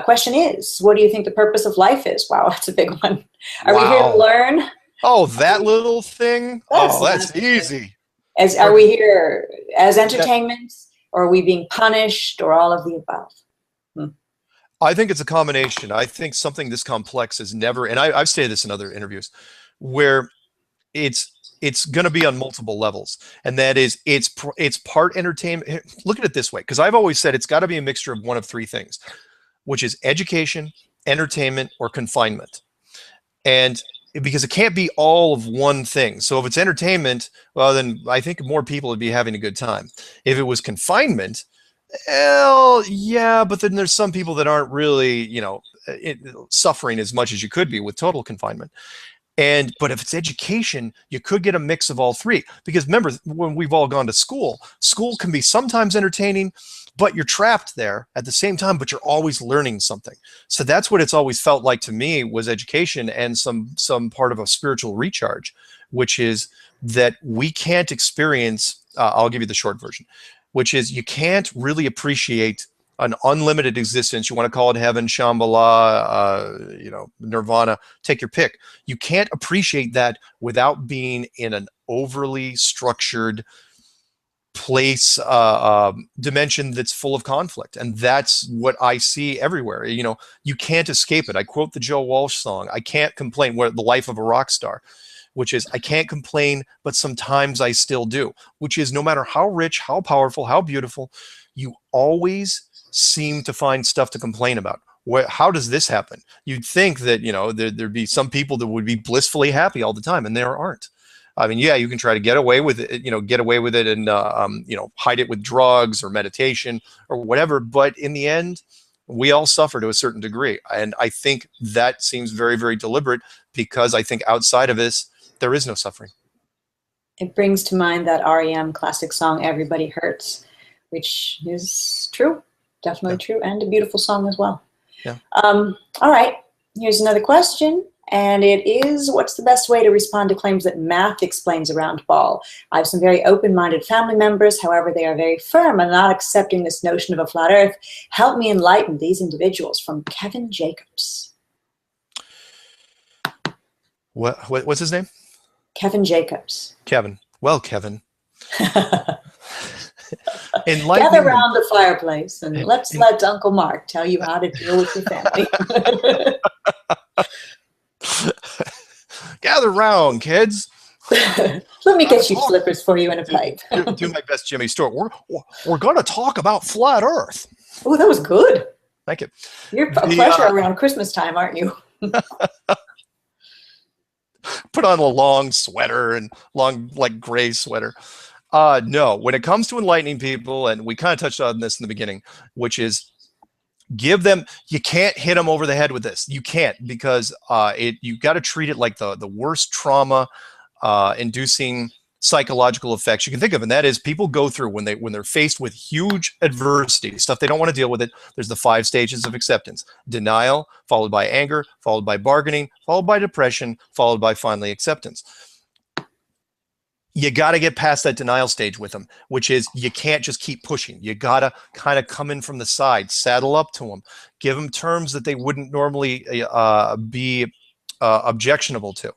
Question is, what do you think the purpose of life is? Wow, that's a big one. Are we here to learn? Oh, that little thing? That's Oh, that's nothing. easy. Are we here as entertainment, or are we being punished, or all of the above? I think it's a combination. I think something this complex is never, and I've stated this in other interviews, where it's going to be on multiple levels, and that is it's part entertainment. Look at it this way, because I've always said it's got to be a mixture of one of three things, which is education, entertainment, or confinement. And because it can't be all of one thing. So if it's entertainment, well, then I think more people would be having a good time. If it was confinement, well, yeah, but then there's some people that aren't really, suffering as much as you could be with total confinement. But if it's education, you could get a mix of all three. Because remember, when we've all gone to school, school can be sometimes entertaining, but you're trapped there at the same time, but you're always learning something. So that's what it's always felt like to me, was education and some part of a spiritual recharge, which is that we can't experience, I'll give you the short version, which is you can't really appreciate an unlimited existence. You want to call it heaven, Shambhala, Nirvana, take your pick. You can't appreciate that without being in an overly structured place, dimension that's full of conflict. And that's what I see everywhere. You can't escape it. I quote the Joe Walsh song, I can't complain, where the life of a rock star, which is, I can't complain, but sometimes I still do, which is no matter how rich, how powerful, how beautiful, you always seem to find stuff to complain about. How does this happen? You'd think that, there'd be some people that would be blissfully happy all the time, and there aren't. I mean, yeah, you can try to get away with it, and, hide it with drugs or meditation or whatever. But in the end, we all suffer to a certain degree. And I think that seems very, very deliberate, because I think outside of this, there is no suffering. It brings to mind that REM classic song, Everybody Hurts, which is true, definitely true, and a beautiful song as well. Yeah. All right, here's another question. And it is, what's the best way to respond to claims that math explains a round ball? I have some very open-minded family members. However, they are very firm on not accepting this notion of a flat earth. Help me enlighten these individuals. From Kevin Jacobs. What's his name? Kevin Jacobs. Kevin. Well, Kevin. Gather around the fireplace and let's let Uncle Mark tell you how to deal with your family. Gather round, kids. Let me get you slippers for you and a pipe. do my best, Jimmy Stewart. We're going to talk about flat Earth. Oh, that was good. Thank you. You're a pleasure around Christmas time, aren't you? Put on a long sweater and long, gray sweater. No, when it comes to enlightening people, and we kind of touched on this in the beginning, which is you can't hit them over the head with this. You can't, because you got to treat it like the worst trauma inducing psychological effects you can think of. And that is, people go through when they're faced with huge adversity, stuff they don't want to deal with it. There's the 5 stages of acceptance: denial, followed by anger, followed by bargaining, followed by depression, followed by finally acceptance. You got to get past that denial stage with them, which is, you can't just keep pushing. You got to kind of come in from the side, saddle up to them, give them terms that they wouldn't normally be objectionable to.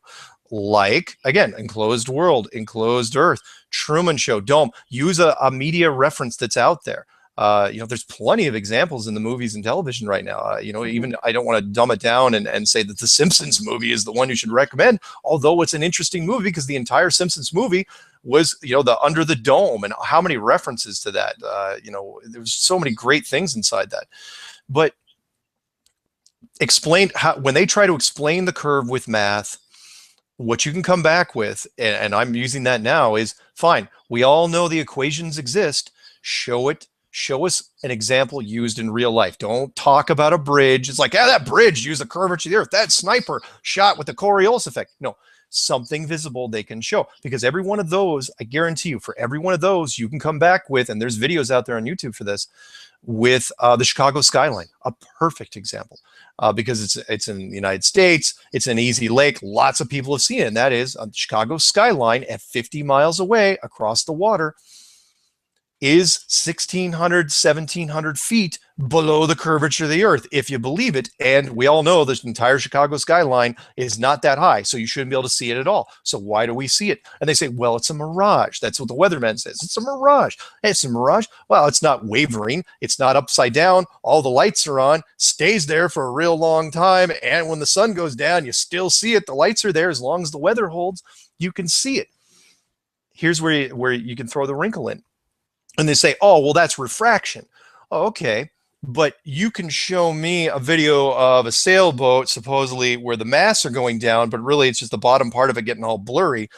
Like, again, enclosed world, enclosed earth, Truman Show, Dome. Use a media reference that's out there. There's plenty of examples in the movies and television right now. Even, I don't want to dumb it down and say that the Simpsons movie is the one you should recommend, although it's an interesting movie, because the entire Simpsons movie was, the Under the Dome, and how many references to that. There's so many great things inside that. But when they try to explain the curve with math, what you can come back with, and I'm using that now, is fine. We all know the equations exist. Show us an example used in real life. Don't talk about a bridge. It's like, that bridge used the curvature of the earth. That sniper shot with the Coriolis effect. No, something visible they can show. Because every one of those, I guarantee you, for every one of those, you can come back with, and there's videos out there on YouTube for this, with the Chicago skyline, a perfect example. Because it's in the United States, it's an easy lake, lots of people have seen it, and that is the Chicago skyline at 50 miles away across the water. is 1,600, 1,700 feet below the curvature of the Earth, if you believe it. And we all know the entire Chicago skyline is not that high, so you shouldn't be able to see it at all. So why do we see it? And they say, well, it's a mirage. That's what the weatherman says. It's a mirage. Hey, it's a mirage. Well, it's not wavering. It's not upside down. All the lights are on, stays there for a real long time. And when the sun goes down, you still see it. The lights are there as long as the weather holds. You can see it. Here's where you can throw the wrinkle in. And they say, oh, well, that's refraction. Oh, okay. But you can show me a video of a sailboat, supposedly where the masts are going down, but really it's just the bottom part of it getting all blurry.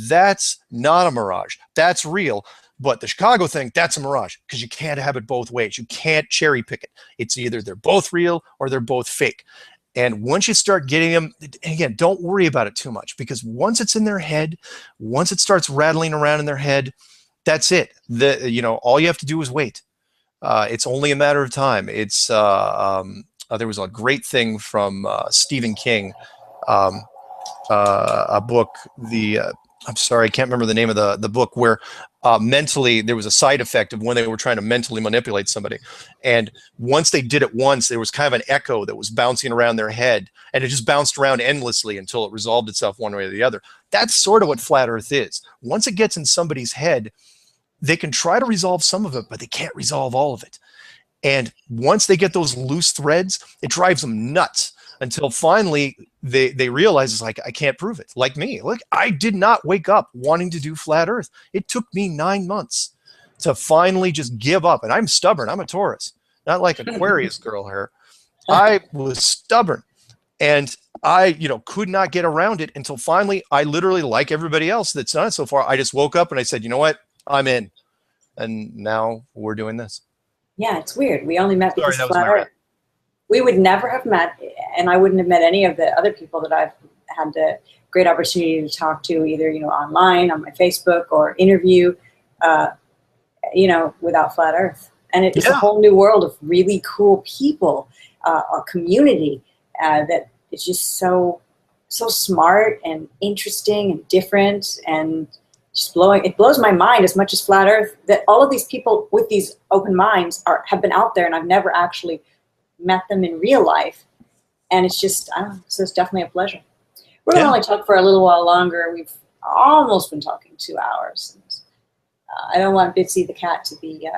That's not a mirage. That's real. But the Chicago thing, that's a mirage, because you can't have it both ways. You can't cherry pick it. It's either they're both real or they're both fake. And once you start getting them, again, don't worry about it too much, because once it's in their head, once it starts rattling around in their head, that's it. All you have to do is wait. It's only a matter of time. It's there was a great thing from Stephen King, a book. I'm sorry, I can't remember the name of the book, where mentally there was a side effect of when they were trying to mentally manipulate somebody, and once they did it once, there was kind of an echo that was bouncing around their head, and it just bounced around endlessly until it resolved itself one way or the other. That's sort of what flat Earth is. Once it gets in somebody's head, they can try to resolve some of it, but they can't resolve all of it. And once they get those loose threads, it drives them nuts until finally they realize it's like, I can't prove it. Like me. Look, I did not wake up wanting to do flat Earth. It took me 9 months to finally just give up. And I'm stubborn. I'm a Taurus, not like Aquarius girl here. I was stubborn. And I, could not get around it until finally I literally, like everybody else that's done it so far, I just woke up and I said, you know what? I'm in. And now we're doing this. Yeah, it's weird. We only met because of flat Earth. We would never have met, and I wouldn't have met any of the other people that I've had the great opportunity to talk to, either online on my Facebook or interview, without flat Earth. And it's a whole new world of really cool people, a community that is just so smart and interesting and different and just it blows my mind as much as flat Earth, that all of these people with these open minds have been out there, and I've never actually met them in real life. And it's just, so it's definitely a pleasure. We're going to only talk for a little while longer. We've almost been talking 2 hours. And, I don't want Bitsy the cat to be,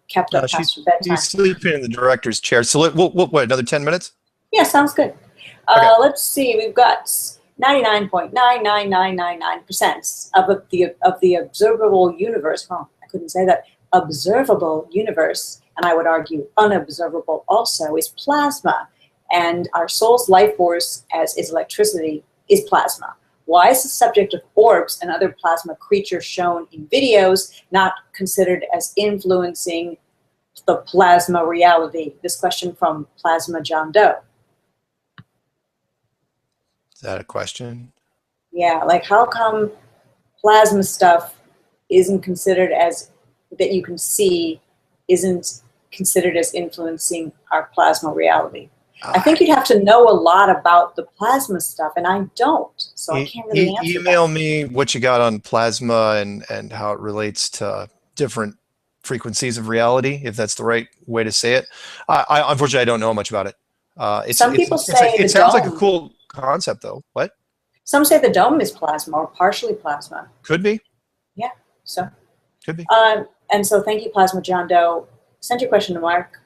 kept up past her bedtime. She's sleeping in the director's chair. So what, another 10 minutes? Yeah, sounds good. Okay. Let's see. We've got 99.99999% of the observable universe. Well, I couldn't say that. Observable universe, and I would argue unobservable also, is plasma. And our soul's life force, as is electricity, is plasma. Why is the subject of orbs and other plasma creatures shown in videos not considered as influencing the plasma reality? This question from Plasma John Doe. Is that a question? Yeah, like how come plasma stuff isn't considered as, that you can see, isn't considered as influencing our plasma reality? I think you'd have to know a lot about the plasma stuff, and I don't, so I can't really answer Email me what you got on plasma and how it relates to different frequencies of reality, if that's the right way to say it. Unfortunately, I don't know much about it. Some people say it sounds like a cool concept, though. What? Some say the dome is plasma or partially plasma. Could be. Yeah, so. Could be. And so thank you, Plasma John Doe. Send your question to Mark.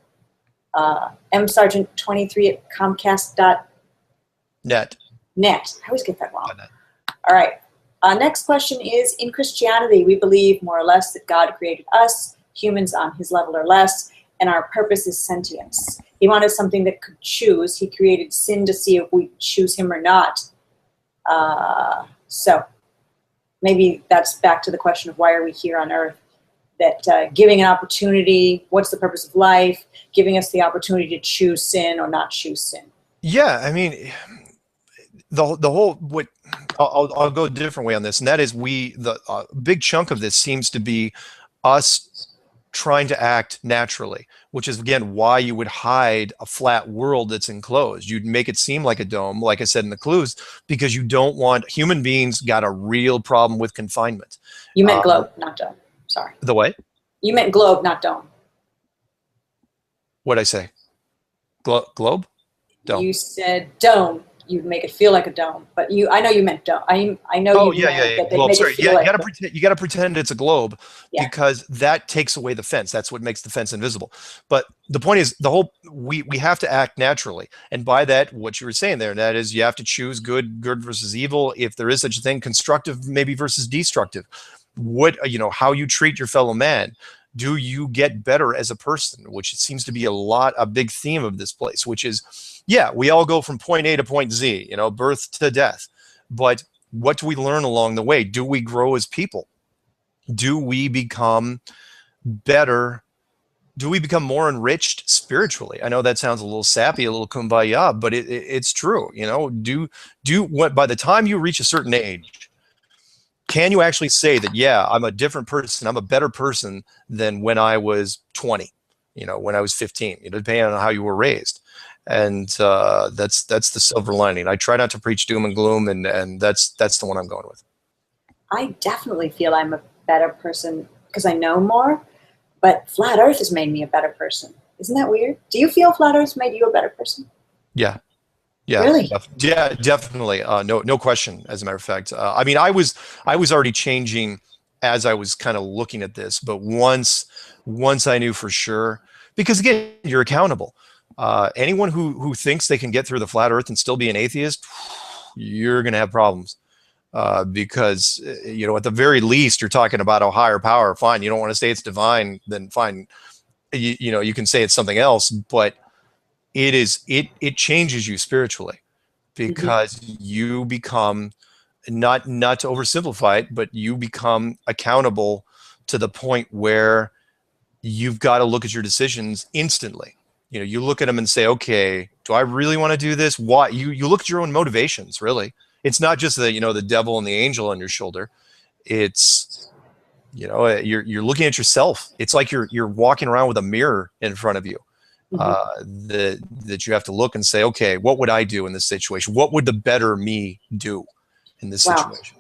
msargent23@comcast.net. I always get that wrong. All right. Next question is, in Christianity, we believe more or less that God created us, humans on his level or less, and our purpose is sentience. He wanted something that could choose. He created sin to see if we choose him or not. So maybe that's back to the question of why are we here on Earth? That giving an opportunity, what's the purpose of life, giving us the opportunity to choose sin or not choose sin. Yeah, I mean, the whole, I'll go a different way on this, and that is the big chunk of this seems to be us trying to act naturally, which is, again, why you would hide a flat world that's enclosed. You'd make it seem like a dome, like I said in the clues, because you don't want, human beings got a real problem with confinement. You meant globe, not dome. Sorry. The what? You meant globe, not dome. What'd I say? Globe? Dome. You said dome. You'd make it feel like a dome, but I know you meant dome. I know you meant that they Globe. make Sorry. it feel like You gotta pretend it's a globe, Yeah. because that takes away the fence. That's what makes the fence invisible. But the point is, we have to act naturally, and by that, what you were saying there, and that is, you have to choose good versus evil, if there is such a thing, constructive maybe versus destructive. How you treat your fellow man. Do you get better as a person? Which seems to be a big theme of this place, which is, yeah, we all go from point A to point Z, birth to death. But what do we learn along the way? Do we grow as people? Do we become better? Do we become more enriched spiritually? I know that sounds a little sappy, a little kumbaya, but it's true. By the time you reach a certain age, can you actually say that, yeah, I'm a different person, I'm a better person than when I was 20, when I was 15, depending on how you were raised. And that's the silver lining. I try not to preach doom and gloom, and that's the one I'm going with. I definitely feel I'm a better person because I know more, but Flat Earth has made me a better person. Isn't that weird? Do you feel Flat Earth's made you a better person? Yeah. Really? Yeah, definitely. No question. As a matter of fact, I was already changing as I was kind of looking at this, but once I knew for sure, because again, you're accountable. Anyone who thinks they can get through the flat Earth and still be an atheist, you're going to have problems. Because at the very least, you're talking about a higher power. Fine, you don't want to say it's divine, then fine. You can say it's something else, but it changes you spiritually, because you become, not to oversimplify it, but you become accountable to the point where you've got to look at your decisions instantly. You look at them and say, okay, do I really want to do this? Why? You look at your own motivations, really. It's not just the devil and the angel on your shoulder. It's, you're looking at yourself. It's like you're walking around with a mirror in front of you. That you have to look and say, okay, what would I do in this situation? What would the better me do in this situation?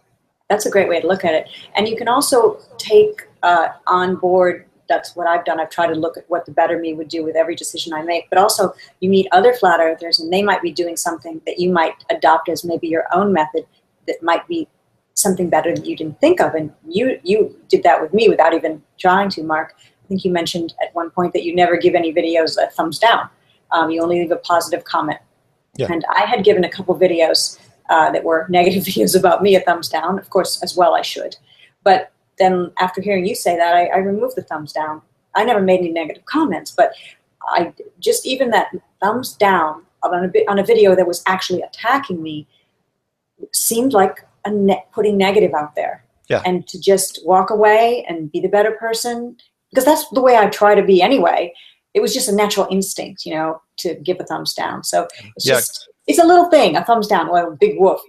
That's a great way to look at it. And you can also take on board, that's what I've done. I've tried to look at what the better me would do with every decision I make. But also, you meet other flat earthers, and they might be doing something that you might adopt as maybe your own method that might be something better that you didn't think of. And you did that with me without even trying to, Mark. I think you mentioned at one point that you never give any videos a thumbs down. You only leave a positive comment. Yeah. And I had given a couple videos that were negative videos about me a thumbs down. Of course, as well I should. But then after hearing you say that, I removed the thumbs down. I never made any negative comments, but I just, even that thumbs down on a video that was actually attacking me seemed like putting negative out there. Yeah. And to just walk away and be the better person, because that's the way I try to be anyway. It was just a natural instinct, to give a thumbs down. So it's just, it's a little thing, a thumbs down, well, big whoop,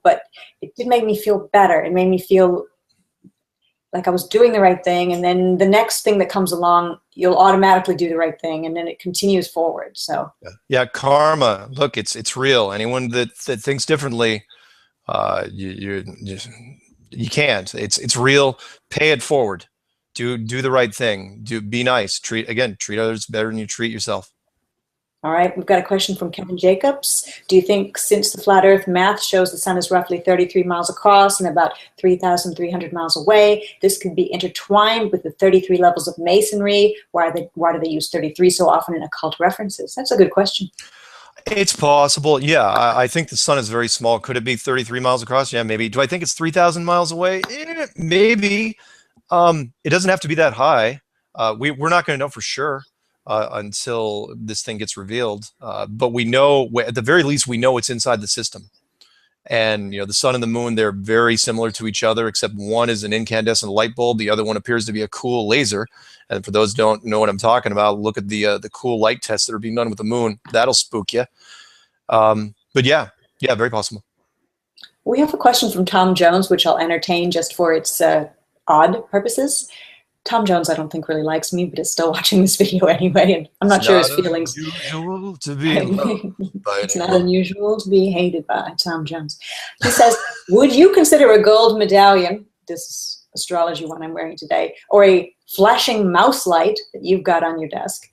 but it did make me feel better. It made me feel like I was doing the right thing. And then the next thing that comes along, you'll automatically do the right thing. And then it continues forward. So yeah, karma, look, it's real. Anyone that thinks differently, you can't. It's real. Pay it forward. Do the right thing. Be nice. Treat others better than you treat yourself. All right, we've got a question from Kevin Jacobs. Do you think, since the flat Earth math shows the sun is roughly 33 miles across and about 3,300 miles away, this could be intertwined with the 33 levels of masonry? Why do they use 33 so often in occult references? That's a good question. It's possible. Yeah, I think the sun is very small. Could it be 33 miles across? Yeah, maybe. Do I think it's 3,000 miles away? Maybe. It doesn't have to be that high. We're not going to know for sure until this thing gets revealed. But we know, at the very least, we know it's inside the system. And the sun and the moon, they're very similar to each other, except one is an incandescent light bulb. The other one appears to be a cool laser. And for those who don't know what I'm talking about, look at the cool light tests that are being done with the moon. That'll spook you. But yeah, very possible. We have a question from Tom Jones, which I'll entertain just for its odd purposes. Tom Jones, I don't think really likes me, but is still watching this video anyway, and I'm not sure his feelings. It's not unusual to be hated by Tom Jones. He says, would you consider a gold medallion, this is astrology one I'm wearing today, or a flashing mouse light that you've got on your desk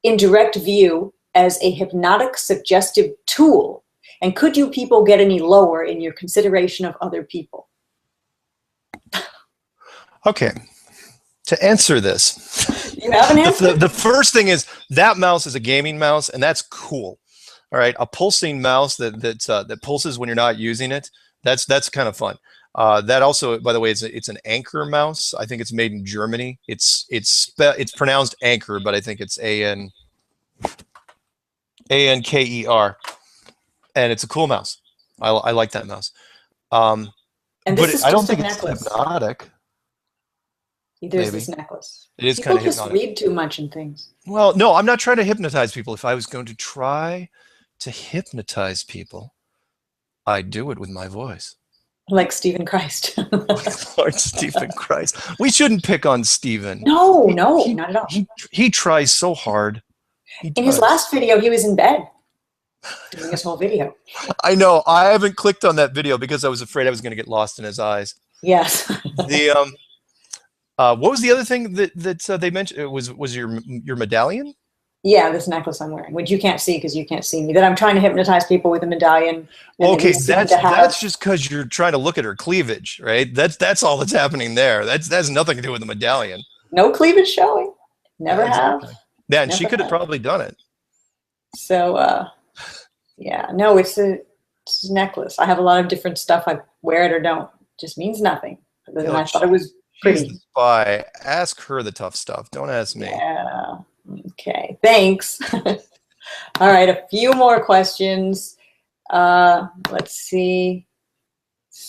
in direct view as a hypnotic suggestive tool? And could you people get any lower in your consideration of other people? Okay. To answer this, You have an answer? the first thing is that mouse is a gaming mouse, and that's cool. All right, a pulsing mouse that pulses when you're not using it. That's kind of fun. That also, by the way, it's an Anker mouse. I think it's made in Germany. It's pronounced Anker, but I think it's Anker, and it's a cool mouse. I like that mouse. And this is I don't just think a it's necklace. hypnotic. There's this necklace. It is People kind of just hypnotic. read too much in things. Well, no, I'm not trying to hypnotize people. If I was going to try to hypnotize people, I'd do it with my voice. Like Stephen Christ. Lord Stephen Christ. We shouldn't pick on Stephen. No, not at all. He tries so hard. In his last video, he was in bed doing his whole video. I know. I haven't clicked on that video because I was afraid I was going to get lost in his eyes. Yes. What was the other thing that they mentioned? It was your medallion? Yeah, this necklace I'm wearing, which you can't see because you can't see me. That I'm trying to hypnotize people with a medallion. Okay, that's just because you're trying to look at her cleavage, right? That's all that's happening there. That has nothing to do with the medallion. No cleavage showing. Never Yeah, have. exactly. Yeah, and she Never could have have. probably done it. So, yeah, no, it's a necklace. I have a lot of different stuff. I wear it or don't. It just means nothing. Other than I thought it was She's pretty. the spy. Ask her the tough stuff. Don't ask me. Yeah. Okay. Thanks. All right. A few more questions. Let's see.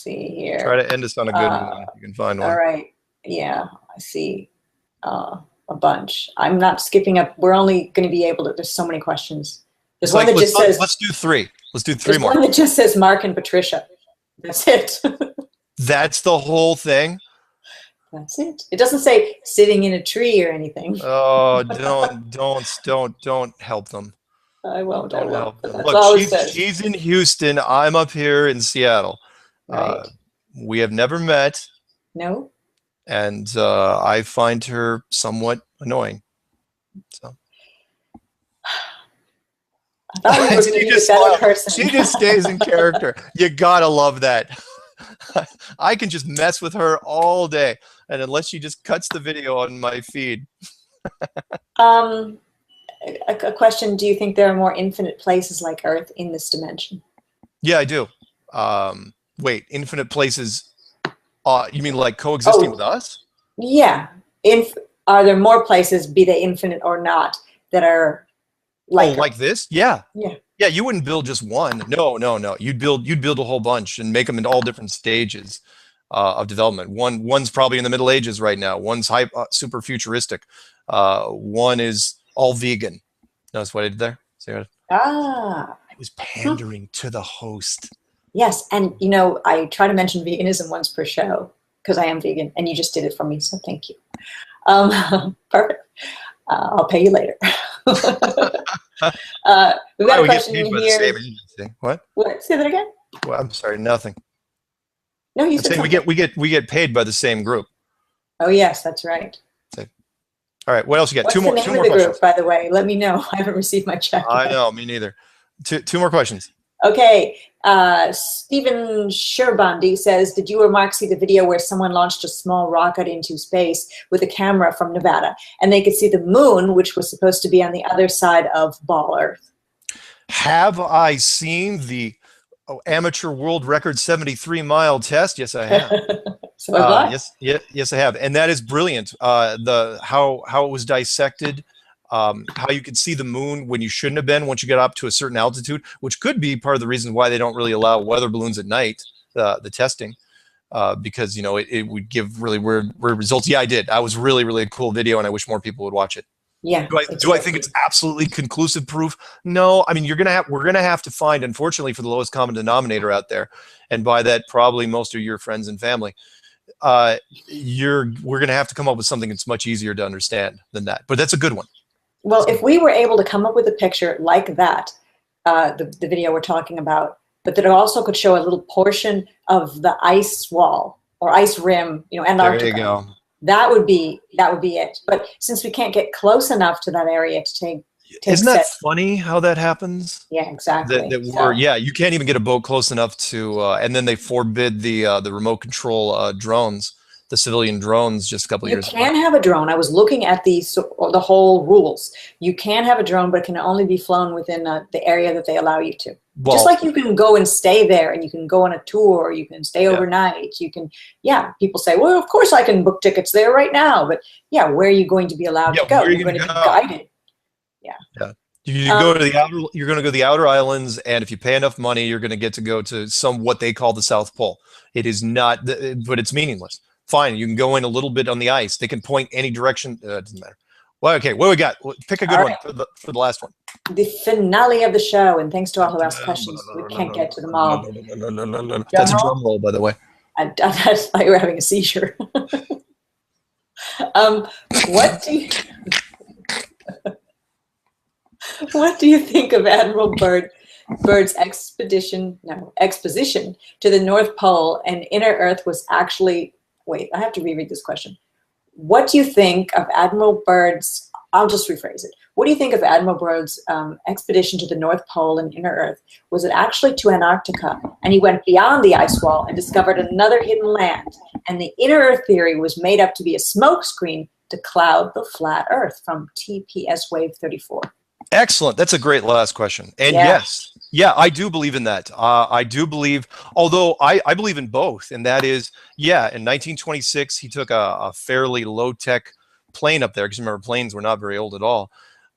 Here. Try to end us on a good one if you can find one. All right. Yeah, I see a bunch. I'm not skipping up. We're only going to be able to. There's so many questions. There's one that just says. Let's do three. Let's do three more. There's one that just says Mark and Patricia. That's it. That's the whole thing. That's it. It doesn't say sitting in a tree or anything. Oh, don't help them. I won't. Don't help them. That's all it Look, says. she's in Houston. I'm up here in Seattle. Right. We have never met, No. and I find her somewhat annoying. So I thought we were going to be a better smiles. person. She just stays in character. You gotta love that. I can just mess with her all day, and unless she just cuts the video on my feed. A question: do you think there are more infinite places like Earth in this dimension? Yeah, I do. Wait, infinite places? You mean like coexisting with us? Yeah. Are there more places, be they infinite or not, that are like Earth? Like this? Yeah. Yeah. Yeah, you wouldn't build just one. No. You'd build a whole bunch and make them in all different stages of development. One's probably in the Middle Ages right now. One's super futuristic. One is all vegan. Notice what I did there? See what I was pandering to the host. Yes, and you know, I try to mention veganism once per show because I am vegan, and you just did it for me, so thank you. Perfect. I'll pay you later. We've got a question in here. What? What? Say that again. Well, I'm sorry, nothing. No, you I'm said saying something. we get paid by the same group. Oh yes, that's right. All right, what else you got? What's Two more the name of the questions. group, by the way? Let me know. I haven't received my check. I know, me neither. Two more questions. Okay. Stephen Sherbandi says, did you or Mark see the video where someone launched a small rocket into space with a camera from Nevada, and they could see the moon, which was supposed to be on the other side of ball Earth? Have I seen the amateur world record 73-mile test? Yes, I have. So have I. Yes, I have, and that is brilliant. How it was dissected, how you could see the moon when you shouldn't have been once you get up to a certain altitude, which could be part of the reason why they don't really allow weather balloons at night. The testing, because it would give really weird results. Yeah, I did. That was really a cool video, and I wish more people would watch it. Yeah. Do I think it's absolutely conclusive proof? No. I mean, we're gonna have to find, unfortunately, for the lowest common denominator out there, and by that probably most of your friends and family. We're gonna have to come up with something that's much easier to understand than that. But that's a good one. Well, if we were able to come up with a picture like that, the video we're talking about, but that it also could show a little portion of the ice wall or ice rim, Antarctica. There you go. That would be it. But since we can't get close enough to that area to take Isn't that funny how that happens? Yeah, exactly. You can't even get a boat close enough to, and then they forbid the remote control drones, the civilian drones, just a couple of years ago. You can have a drone. I was looking at the whole rules. You can have a drone, but it can only be flown within the area that they allow you to. Well, just like you can go and stay there, and you can go on a tour, you can stay overnight. You can, people say, well, of course I can book tickets there right now. But yeah, where are you going to be allowed to go? You're going to be guided. Yeah. You go to the outer. You're going to go to the outer islands, and if you pay enough money, you're going to get to go to what they call the South Pole. It is not, but it's meaningless. Fine, you can go in a little bit on the ice. They can point any direction. It doesn't matter. Well, okay, what we got? Pick a good one for the last one. The finale of the show, and thanks to all who asked questions, we can't get to them all. That's a drum roll, by the way. I thought you were having a seizure. What do you think of Admiral Byrd's exposition to the North Pole and inner Earth was actually? Wait, I have to reread this question. What do you think of Admiral Byrd's? I'll just rephrase it. What do you think of Admiral Byrd's expedition to the North Pole and inner Earth? Was it actually to Antarctica, and he went beyond the ice wall and discovered another hidden land? And the inner Earth theory was made up to be a smokescreen to cloud the flat Earth from TPS Wave 34. Excellent. That's a great last question. And yes, I do believe in that. I do believe, although I believe in both, and that is, in 1926, he took a fairly low-tech plane up there, because remember, planes were not very old at all.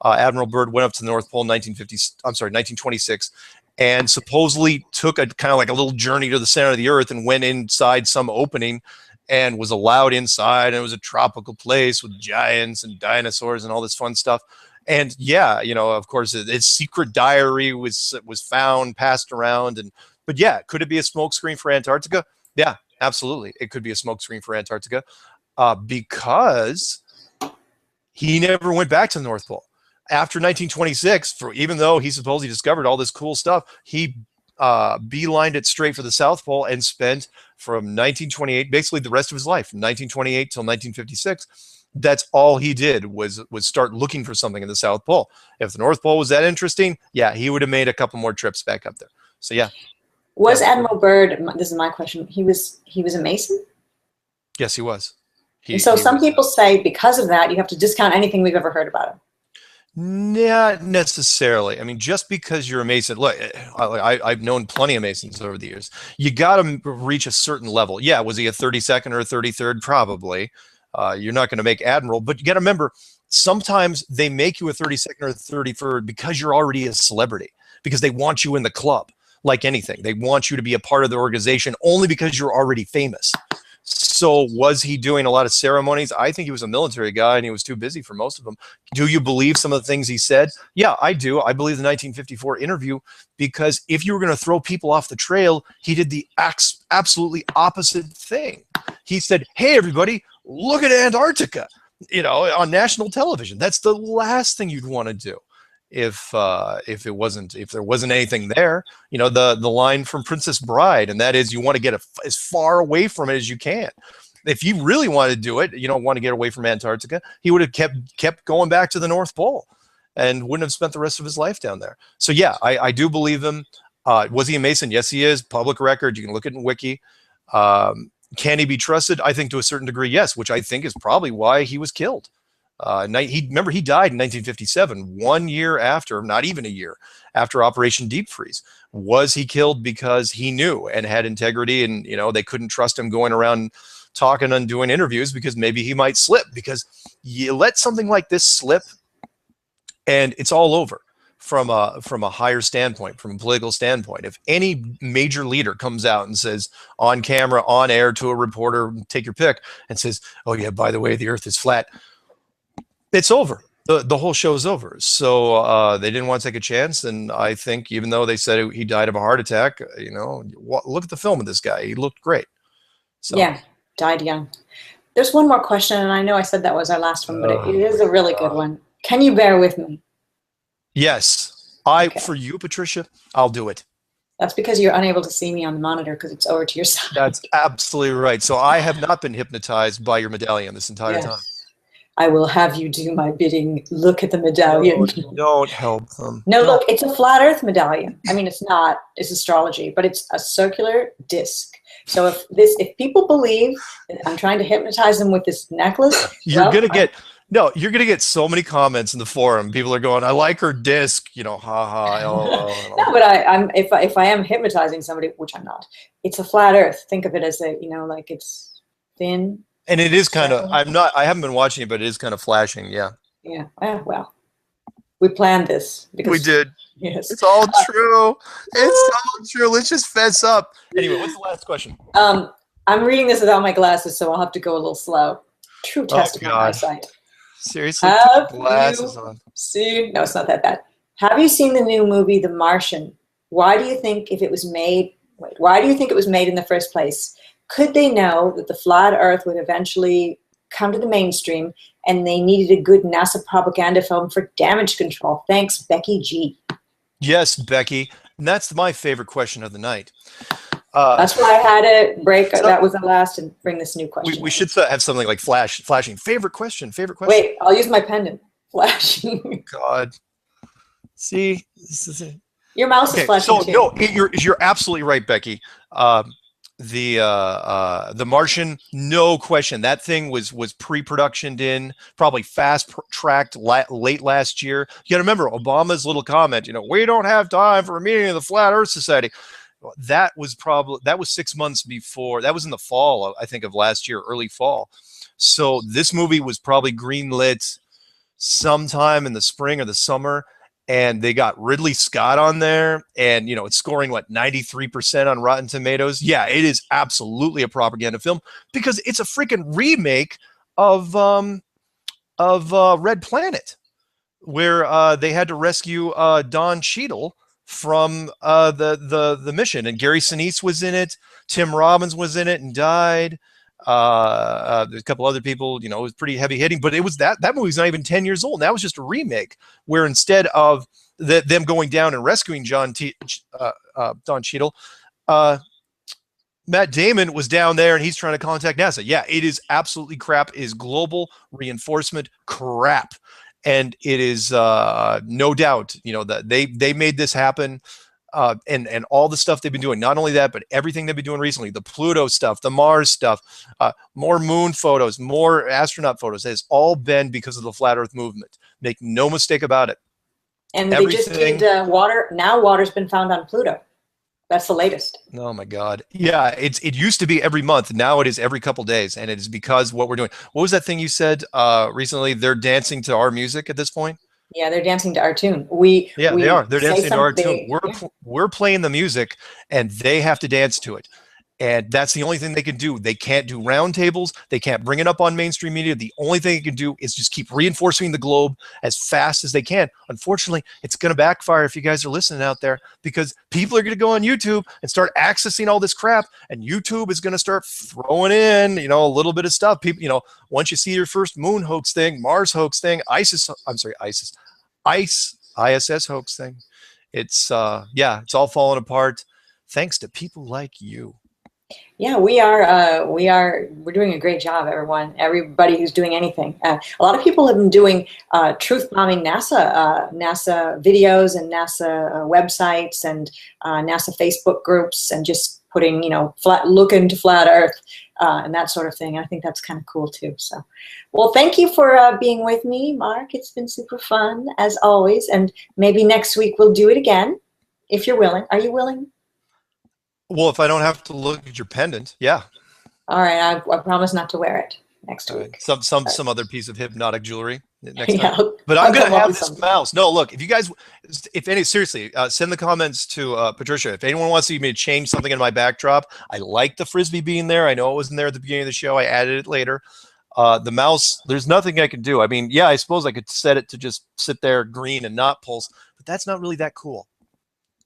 Admiral Byrd went up to the North Pole in 1926, and supposedly took a kind of like a little journey to the center of the Earth and went inside some opening and was allowed inside, and it was a tropical place with giants and dinosaurs and all this fun stuff. And of course, its secret diary was found, passed around, but could it be a smokescreen for Antarctica? Yeah, absolutely, it could be a smokescreen for Antarctica, because he never went back to the North Pole after 1926. Even though he supposedly discovered all this cool stuff, he beelined it straight for the South Pole and spent from 1928, basically the rest of his life, from 1928 till 1956. That's all he did was start looking for something in the South Pole. If the North Pole was that interesting, he would have made a couple more trips back up there. So was Admiral Byrd? This is my question. He was a Mason. Yes, he was. Some people say because of that, you have to discount anything we've ever heard about him. Not necessarily. I mean, just because you're a Mason, look, I've known plenty of Masons over the years. You got to reach a certain level. Yeah, was he a 32nd or a 33rd? Probably. You're not going to make Admiral, but you got to remember, sometimes they make you a 32nd or 33rd because you're already a celebrity, because they want you in the club. Like anything, they want you to be a part of the organization only because you're already famous. So was he doing a lot of ceremonies? I think he was a military guy, and he was too busy for most of them. Do you believe some of the things he said? Yeah, I do. I believe the 1954 interview, because if you were going to throw people off the trail, he did the absolutely opposite thing. He said, hey, everybody, look at Antarctica, on national television. That's the last thing you'd want to do if there wasn't anything there. The line from Princess Bride, and that is, you want to get as far away from it as you can. If you really want to do it, you don't want to get away from Antarctica, he would have kept going back to the North Pole and wouldn't have spent the rest of his life down there. So I do believe him. Was he a Mason? Yes, he is. Public record. You can look at it in Wiki. Can he be trusted? I think to a certain degree, yes, which I think is probably why he was killed. He died in 1957, 1 year after, not even a year after Operation Deep Freeze. Was he killed because he knew and had integrity, and they couldn't trust him going around talking and doing interviews because maybe he might slip? Because you let something like this slip, and it's all over. From a higher standpoint, from a political standpoint, if any major leader comes out and says on camera, on air to a reporter, take your pick, and says, oh yeah, by the way, the Earth is flat, it's over. The whole show is over. So they didn't want to take a chance, and I think even though they said he died of a heart attack, look at the film of this guy. He looked great. So. Yeah, died young. There's one more question, and I know I said that was our last one, but it is a really good one. Can you bear with me? Yes. For you, Patricia, I'll do it. That's because you're unable to see me on the monitor because it's over to your side. That's absolutely right. So I have not been hypnotized by your medallion this entire time. I will have you do my bidding. Look at the medallion. No, don't help them. No, look, it's a flat Earth medallion. I mean, it's not. It's astrology, but it's a circular disc. So if people believe that I'm trying to hypnotize them with this necklace, you're gonna get so many comments in the forum. People are going, "I like her disc," you know, ha ha. No, but if I am hypnotizing somebody, which I'm not, it's a flat Earth. Think of it as like it's thin. And it is kind of. I haven't been watching it, but it is kind of flashing. Yeah. Yeah. Well, we planned this because we did. Yes. It's all true. It's all true. Let's just fess up. Anyway, what's the last question? I'm reading this without my glasses, so I'll have to go a little slow. True test of my eyesight. Seriously, put glasses on. No, it's not that bad. Have you seen the new movie, The Martian? Why do you think it was made in the first place? Could they know that the flat Earth would eventually come to the mainstream and they needed a good NASA propaganda film for damage control? Thanks, Becky G. Yes, Becky. And that's my favorite question of the night. That's why I had to break. That was the last and bring this new question. We should have something like flashing. Favorite question. Wait, I'll use my pendant. Flashing. God. See, this is it. Your mouse is flashing too. No, you're absolutely right, Becky. The Martian, no question. That thing was pre-productioned in, probably fast-tracked late last year. You got to remember Obama's little comment, we don't have time for a meeting of the Flat Earth Society. That was 6 months before. That was in the fall, I think, of last year, early fall. So this movie was probably greenlit sometime in the spring or the summer. And they got Ridley Scott on there, and it's scoring 93% on Rotten Tomatoes. Yeah, it is absolutely a propaganda film because it's a freaking remake of Red Planet, where they had to rescue Don Cheadle from the mission, and Gary Sinise was in it. Tim Robbins was in it and died. There's a couple other people, it was pretty heavy hitting, but it was that movie's not even 10 years old. That was just a remake where instead of them going down and rescuing Don Cheadle, Matt Damon was down there and he's trying to contact NASA. Yeah, it is absolutely crap. It is global reinforcement crap. And it is no doubt, that they made this happen. And all the stuff they've been doing, not only that, but everything they've been doing recently, the Pluto stuff, the Mars stuff, more moon photos, more astronaut photos, has all been because of the Flat Earth movement. Make no mistake about it. And they just did water. Now water's been found on Pluto. That's the latest. Oh my God. Yeah, it used to be every month. Now it is every couple days. And it is because what we're doing. What was that thing you said recently? They're dancing to our music at this point? Yeah, they're dancing to our tune. They are. They're dancing to our tune. We're playing the music, and they have to dance to it. And that's the only thing they can do. They can't do roundtables. They can't bring it up on mainstream media. The only thing they can do is just keep reinforcing the globe as fast as they can. Unfortunately, it's going to backfire if you guys are listening out there, because people are going to go on YouTube and start accessing all this crap, and YouTube is going to start throwing in, a little bit of stuff. People, once you see your first moon hoax thing, Mars hoax thing, ISS hoax thing, it's it's all falling apart thanks to people like you. Yeah, we're doing a great job, everyone. Everybody who's doing anything. A lot of people have been doing truth bombing NASA videos and NASA websites and NASA Facebook groups, and just putting look into flat Earth and that sort of thing. I think that's kind of cool too. So, well, thank you for being with me, Mark. It's been super fun as always, and maybe next week we'll do it again if you're willing. Are you willing? Well, if I don't have to look at your pendant, yeah. All right, I promise not to wear it next week. Some other piece of hypnotic jewelry next time. But I'm going to have this mouse. No, look, seriously, send the comments to Patricia. If anyone wants to see me change something in my backdrop, I like the Frisbee being there. I know it wasn't there at the beginning of the show. I added it later. The mouse, there's nothing I can do. I mean, yeah, I suppose I could set it to just sit there green and not pulse, but that's not really that cool.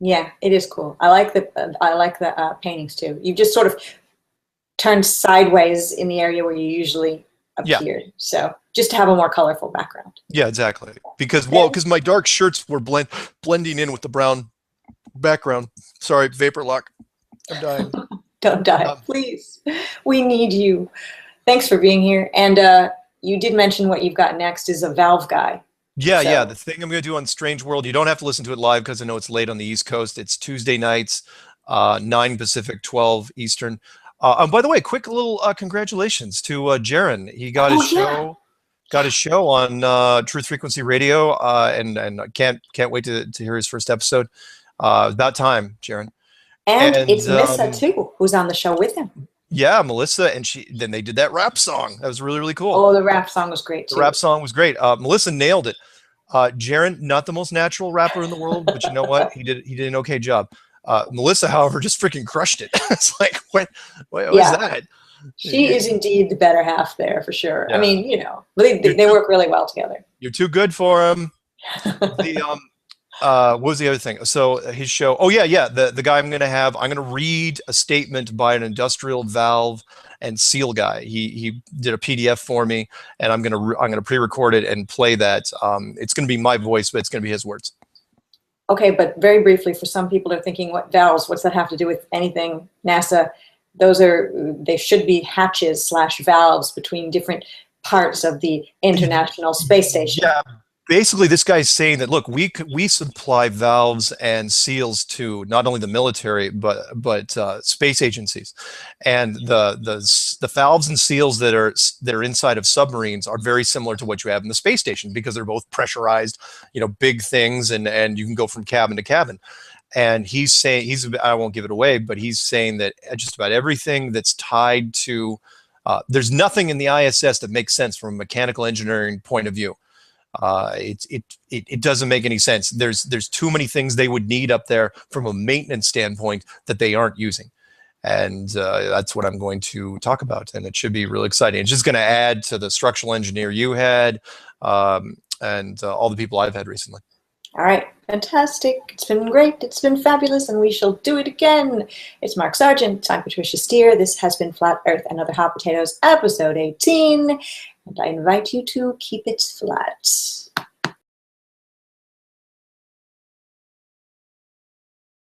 Yeah, it is cool. I like the paintings too. You've just sort of turned sideways in the area where you usually appear. Yeah. So just to have a more colorful background. Yeah, exactly. Because my dark shirts were blending in with the brown background. Sorry, vapor lock. I'm dying. Don't die, please. We need you. Thanks for being here. And you did mention what you've got next is a valve guy. Yeah, So- yeah. The thing I'm going to do on Strange World, you don't have to listen to it live because I know it's late on the East Coast. It's Tuesday nights, 9 Pacific, 12 Eastern. By the way, quick little congratulations to Jaron. He got his show. Got his show on Truth Frequency Radio, and can't wait to hear his first episode. About time, Jaron. And it's Melissa too, who's on the show with him. Yeah, Melissa, and then they did that rap song. That was really, really cool. Oh, the rap song was great too. The rap song was great. Melissa nailed it. Jaron, not the most natural rapper in the world, but you know what? He did an okay job. Melissa, however, just freaking crushed it. It's like, what was that? She is indeed the better half there for sure. Yeah. I mean, they work really well together. You're too good for him. What was the other thing? So his show. Oh yeah. The guy I'm going to read a statement by an industrial valve and seal guy. He did a PDF for me, and I'm going to pre-record it and play that. It's going to be my voice, but it's going to be his words. Okay, but very briefly, for some people are thinking, what valves? What's that have to do with anything NASA? They should be hatches / valves between different parts of the International Space Station. Yeah. Basically, this guy's saying that, look, we supply valves and seals to not only the military but space agencies, and the valves and seals that are inside of submarines are very similar to what you have in the space station because they're both pressurized, big things, and you can go from cabin to cabin. And he's saying I won't give it away, but he's saying that just about everything that's tied to there's nothing in the ISS that makes sense from a mechanical engineering point of view. It doesn't make any sense. There's too many things they would need up there from a maintenance standpoint that they aren't using, and that's what I'm going to talk about. And it should be really exciting. It's just going to add to the structural engineer you had, and all the people I've had recently. All right, fantastic. It's been great. It's been fabulous, and we shall do it again. It's Mark Sargent. I'm Patricia Steere. This has been Flat Earth and Other Hot Potatoes, episode 18. And I invite you to keep it flat.